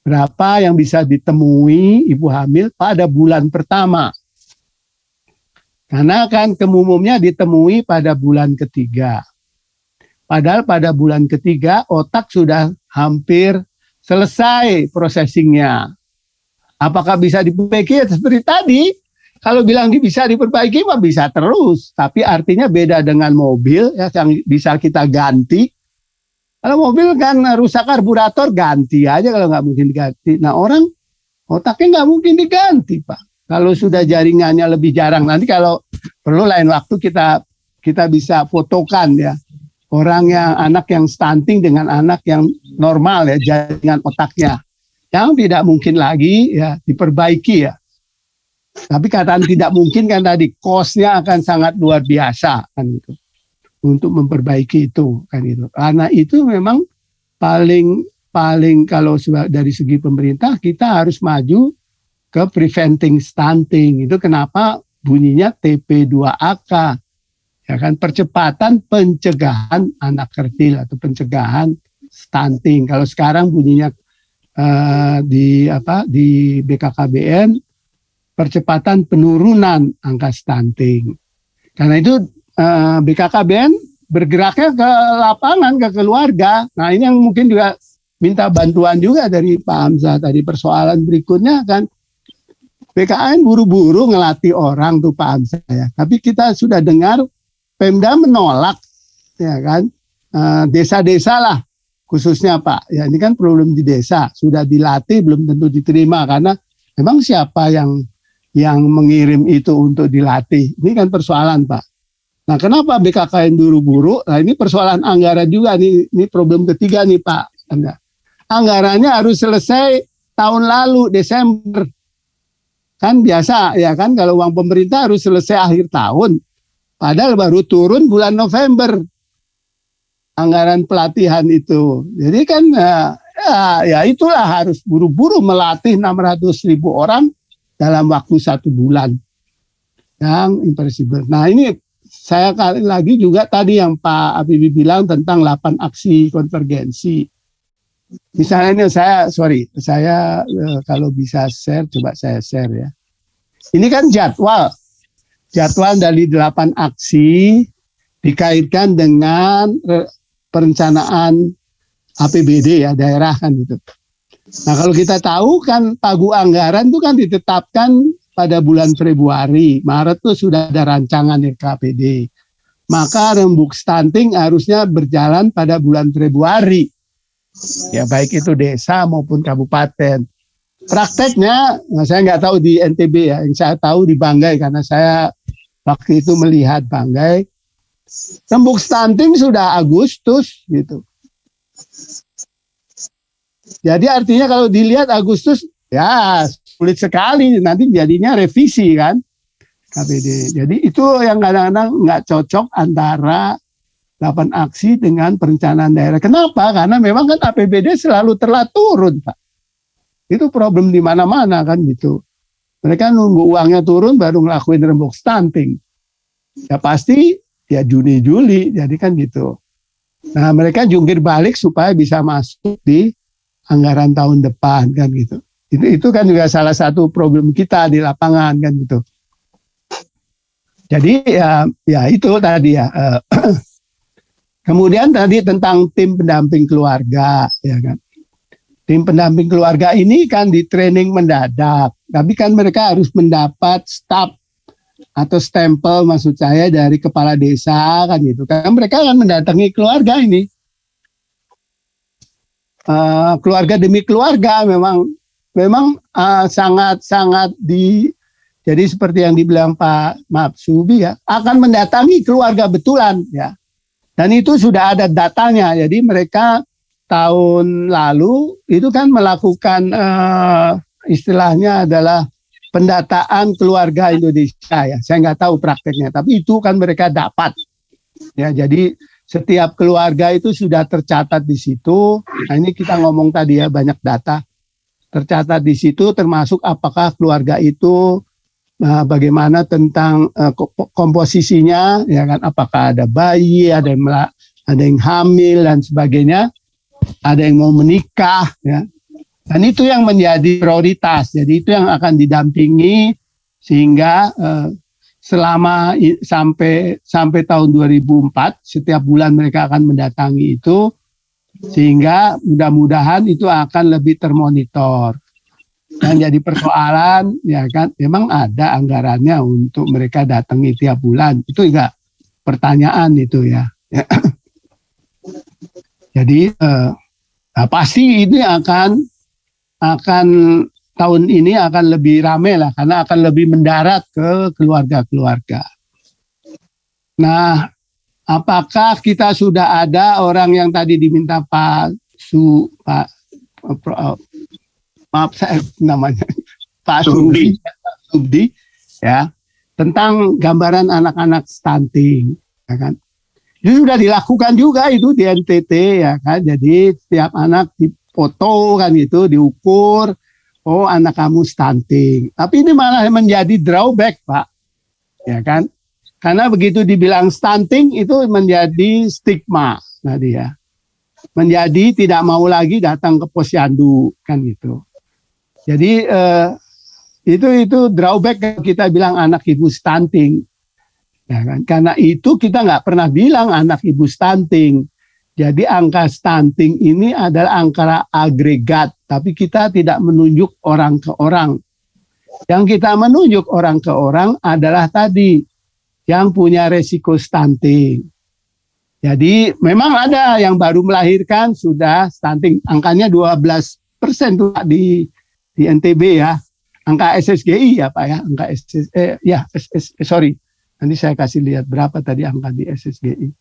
Speaker 3: Berapa yang bisa ditemui ibu hamil pada bulan pertama? Karena kan umumnya ditemui pada bulan ketiga. Padahal pada bulan ketiga otak sudah hampir selesai processingnya. Apakah bisa diperbaiki? Seperti tadi, kalau bilang bisa diperbaiki, mah bisa terus. Tapi artinya beda dengan mobil ya, yang bisa kita ganti. Kalau mobil kan rusak karburator, ganti aja kalau nggak mungkin diganti. Nah, orang otaknya nggak mungkin diganti, Pak. Kalau sudah jaringannya lebih jarang, nanti kalau perlu lain waktu kita bisa fotokan ya. Orang yang anak yang stunting dengan anak yang normal ya, jaringan otaknya. Yang tidak mungkin lagi ya diperbaiki ya. Tapi kataan tidak mungkin kan tadi, cost-nya akan sangat luar biasa kan gitu. Untuk memperbaiki itu kan itu. Karena itu memang paling kalau dari segi pemerintah kita harus maju ke preventing stunting. Itu kenapa bunyinya TP2AK. Ya kan, percepatan pencegahan anak kecil atau pencegahan stunting. Kalau sekarang bunyinya di BKKBN percepatan penurunan angka stunting. Karena itu BKKBN bergeraknya ke lapangan, ke keluarga. Nah, ini yang mungkin juga minta bantuan juga dari Pak Hamzah tadi. Persoalan berikutnya kan BKN buru-buru ngelatih orang tuh Pak Hamzah ya. Tapi kita sudah dengar Pemda menolak ya kan, desa-desa lah khususnya Pak. Ya ini kan problem di desa, sudah dilatih belum tentu diterima karena memang siapa yang mengirim itu untuk dilatih. Ini kan persoalan Pak. Nah, kenapa BKKN buru-buru? Nah, ini persoalan anggaran juga nih. Ini problem ketiga nih Pak. Anggarannya harus selesai tahun lalu Desember. Kan biasa ya kan, kalau uang pemerintah harus selesai akhir tahun. Padahal baru turun bulan November anggaran pelatihan itu. Jadi kan ya itulah harus buru-buru melatih 600.000 orang dalam waktu 1 bulan. Yang impossible. Nah, ini saya kali lagi juga tadi yang Pak Habibie bilang tentang 8 aksi konvergensi. Misalnya ini saya kalau bisa share, coba saya share ya. Ini kan jadwal dari 8 aksi dikaitkan dengan perencanaan APBD ya daerah kan gitu. Nah, kalau kita tahu kan pagu anggaran itu kan ditetapkan pada bulan Februari, Maret tuh sudah ada rancangan RKPD. Maka rembuk stunting harusnya berjalan pada bulan Februari. Ya baik itu desa maupun kabupaten. Prakteknya, nah saya nggak tahu di NTB ya, yang saya tahu di Banggai karena saya waktu itu melihat Banggai. Rembuk stunting sudah Agustus gitu. Jadi artinya kalau dilihat Agustus ya sulit sekali nanti jadinya revisi kan KPD. Jadi itu yang kadang-kadang nggak cocok antara 8 aksi dengan perencanaan daerah. Kenapa? Karena memang kan APBD selalu telat turun, Pak. Itu problem di mana-mana kan gitu. Mereka nunggu uangnya turun baru ngelakuin rembuk stunting. Ya pasti ya Juni-Juli, jadi kan gitu. Nah mereka jungkir balik supaya bisa masuk di anggaran tahun depan kan gitu. Itu kan juga salah satu problem kita di lapangan kan gitu. Jadi ya itu tadi ya. Kemudian tadi tentang tim pendamping keluarga ya kan. Tim pendamping keluarga ini kan di training mendadak, tapi kan mereka harus mendapat staf atau stempel maksud saya dari kepala desa kan gitu. Karena mereka akan mendatangi keluarga ini. Keluarga demi keluarga memang sangat jadi seperti yang dibilang Pak Mapsubi ya, akan mendatangi keluarga betulan ya. Dan itu sudah ada datanya. Jadi mereka tahun lalu itu kan melakukan istilahnya adalah pendataan keluarga Indonesia ya. Saya nggak tahu prakteknya, tapi itu kan mereka dapat. Ya, jadi setiap keluarga itu sudah tercatat di situ. Nah, ini kita ngomong tadi ya, banyak data tercatat di situ, termasuk apakah keluarga itu bagaimana tentang komposisinya, ya kan? Apakah ada bayi, ada yang hamil dan sebagainya, ada yang mau menikah, ya. Dan itu yang menjadi prioritas. Jadi itu yang akan didampingi sehingga selama sampai tahun 2004 setiap bulan mereka akan mendatangi itu, sehingga mudah-mudahan itu akan lebih termonitor. Dan jadi persoalan ya kan, memang ada anggarannya untuk mereka datangi tiap bulan. Itu enggak pertanyaan itu ya. Jadi pasti ini akan tahun ini akan lebih ramai lah, karena akan lebih mendarat ke keluarga-keluarga. Nah, apakah kita sudah ada orang yang tadi diminta maaf saya namanya Pak Subdi ya, tentang gambaran anak-anak stunting, ya kan? Itu sudah dilakukan juga itu di NTT ya kan. Jadi setiap anak difoto kan itu, diukur, oh anak kamu stunting. Tapi ini malah menjadi drawback Pak, ya kan? Karena begitu dibilang stunting itu menjadi stigma tadi ya. Menjadi tidak mau lagi datang ke posyandu kan gitu. Jadi itu drawback kalau kita bilang anak ibu stunting. Ya kan? Karena itu kita nggak pernah bilang anak ibu stunting. Jadi angka stunting ini adalah angka agregat, tapi kita tidak menunjuk orang ke orang. Yang kita menunjuk orang ke orang adalah tadi yang punya resiko stunting. Jadi memang ada yang baru melahirkan sudah stunting, angkanya 12% tuh di NTB ya. Angka SSGI ya Pak ya, angka sorry. Nanti saya kasih lihat berapa tadi angka di SSGI.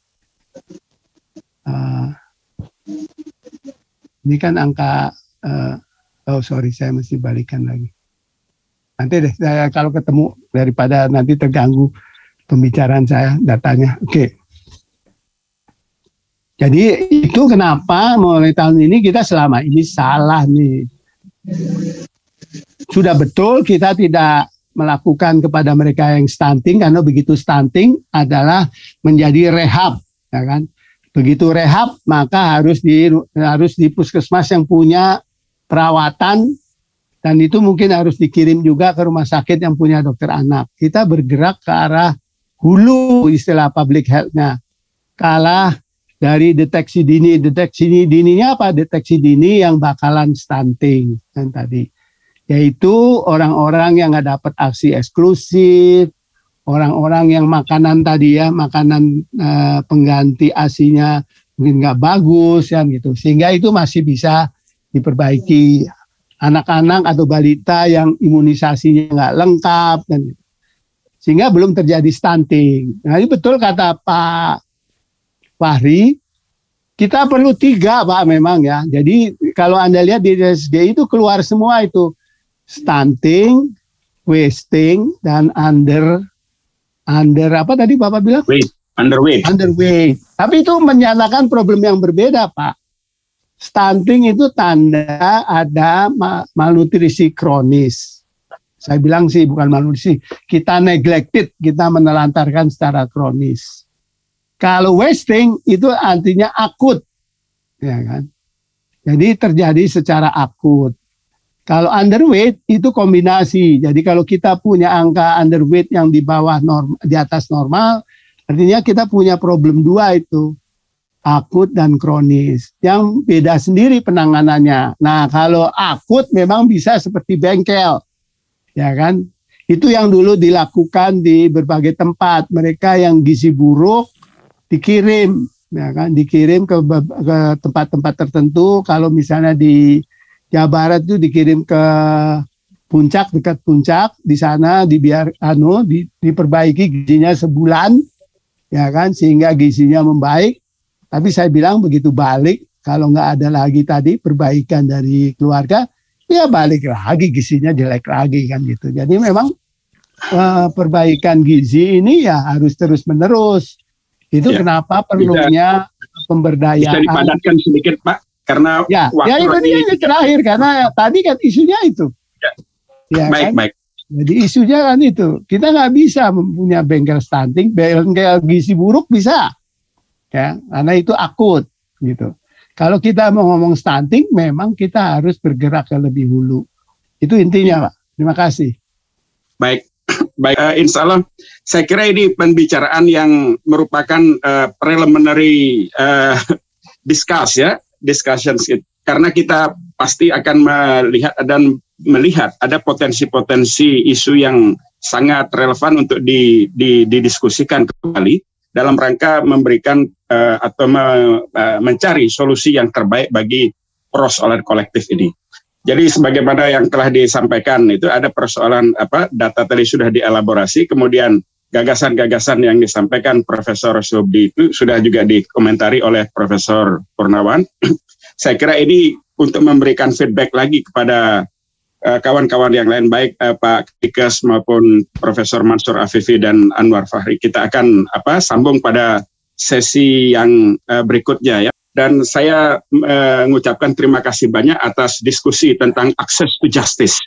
Speaker 3: Ini kan angka, saya mesti balikan lagi. Nanti deh, saya kalau ketemu daripada nanti terganggu pembicaraan saya datanya. Oke. Jadi itu kenapa mulai tahun ini kita selama ini salah nih. Sudah betul kita tidak melakukan kepada mereka yang stunting, karena begitu stunting adalah menjadi rehab, ya kan? Begitu rehab maka harus di puskesmas yang punya perawatan, dan itu mungkin harus dikirim juga ke rumah sakit yang punya dokter anak. Kita bergerak ke arah hulu istilah public health-nya. Kalah dari deteksi dini. Deteksi dininya apa? Deteksi dini yang bakalan stunting kan tadi. Yaitu orang-orang yang nggak dapat aksi eksklusif, orang-orang yang makanan tadi ya, makanan pengganti ASI-nya mungkin nggak bagus ya gitu, sehingga itu masih bisa diperbaiki. Anak-anak atau balita yang imunisasinya nggak lengkap dan sehingga belum terjadi stunting. Nah ini betul kata Pak Fahri, kita perlu 3 Pak memang ya. Jadi kalau Anda lihat di SSGI itu keluar semua itu. Stunting, wasting, dan under apa tadi Bapak bilang? Underweight. Tapi itu menyatakan problem yang berbeda Pak. Stunting itu tanda ada malnutrisi kronis. Saya bilang sih bukan malnutrisi, kita neglected, kita menelantarkan secara kronis. Kalau wasting itu artinya akut, ya kan? Jadi terjadi secara akut. Kalau underweight itu kombinasi. Jadi kalau kita punya angka underweight yang di bawah di atas normal, artinya kita punya problem 2 itu, akut dan kronis. Yang beda sendiri penanganannya. Nah, kalau akut memang bisa seperti bengkel. Ya kan? Itu yang dulu dilakukan di berbagai tempat. Mereka yang gizi buruk dikirim, ya kan? Dikirim ke tempat-tempat tertentu. Kalau misalnya di Jawa Barat itu dikirim ke Puncak, dekat Puncak, di sana diperbaiki gizinya sebulan, ya kan, sehingga gizinya membaik. Tapi saya bilang begitu balik Kalau nggak ada lagi tadi perbaikan dari keluarga, ya balik lagi gizinya jelek lagi kan gitu. Jadi memang perbaikan gizi ini ya harus terus menerus. Itu kenapa perlunya pemberdayaan.
Speaker 2: Bisa dipadatkan sedikit Pak, karena
Speaker 3: waktu itu dia yang terakhir karena tadi kan isunya itu. Baik. Jadi isunya kan itu, kita nggak bisa mempunyai bengkel stunting, bengkel gizi buruk bisa, ya, karena itu akut gitu. Kalau kita mau ngomong stunting, memang kita harus bergerak ke lebih hulu. Itu intinya, Pak. Terima kasih.
Speaker 2: Baik, insya Allah. Saya kira ini pembicaraan yang merupakan preliminary discussions. Karena kita pasti akan melihat ada potensi-potensi isu yang sangat relevan untuk didiskusikan kembali dalam rangka memberikan atau mencari solusi yang terbaik bagi persoalan kolektif ini. Jadi sebagaimana yang telah disampaikan itu ada persoalan data tadi sudah dielaborasi, kemudian gagasan-gagasan yang disampaikan Profesor Subdi itu sudah juga dikomentari oleh Profesor Purnawan. Saya kira ini untuk memberikan feedback lagi kepada kawan-kawan yang lain, baik Pak Dikes maupun Profesor Mansur Afifi dan Anwar Fahri. Kita akan sambung pada sesi yang berikutnya ya. Dan saya mengucapkan terima kasih banyak atas diskusi tentang access to justice.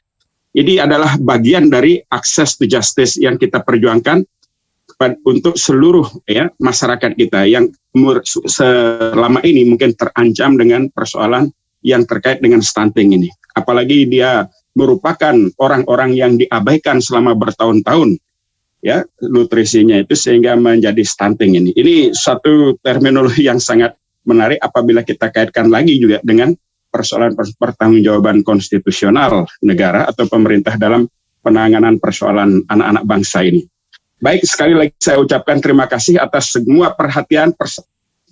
Speaker 2: Ini adalah bagian dari access to justice yang kita perjuangkan untuk seluruh masyarakat kita yang selama ini mungkin terancam dengan persoalan yang terkait dengan stunting ini. Apalagi dia merupakan orang-orang yang diabaikan selama bertahun-tahun ya nutrisinya itu sehingga menjadi stunting ini. Ini satu terminologi yang sangat menarik apabila kita kaitkan lagi juga dengan persoalan pertanggungjawaban konstitusional negara atau pemerintah dalam penanganan persoalan anak-anak bangsa ini. Baik, sekali lagi saya ucapkan terima kasih atas semua perhatian,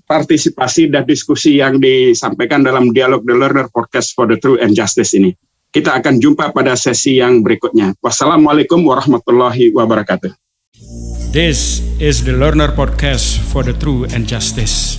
Speaker 2: partisipasi dan diskusi yang disampaikan dalam Dialog the Learner Podcast for the Truth and Justice ini. Kita akan jumpa pada sesi yang berikutnya. Wassalamualaikum warahmatullahi wabarakatuh.
Speaker 1: This is the Learner Podcast for the Truth and Justice.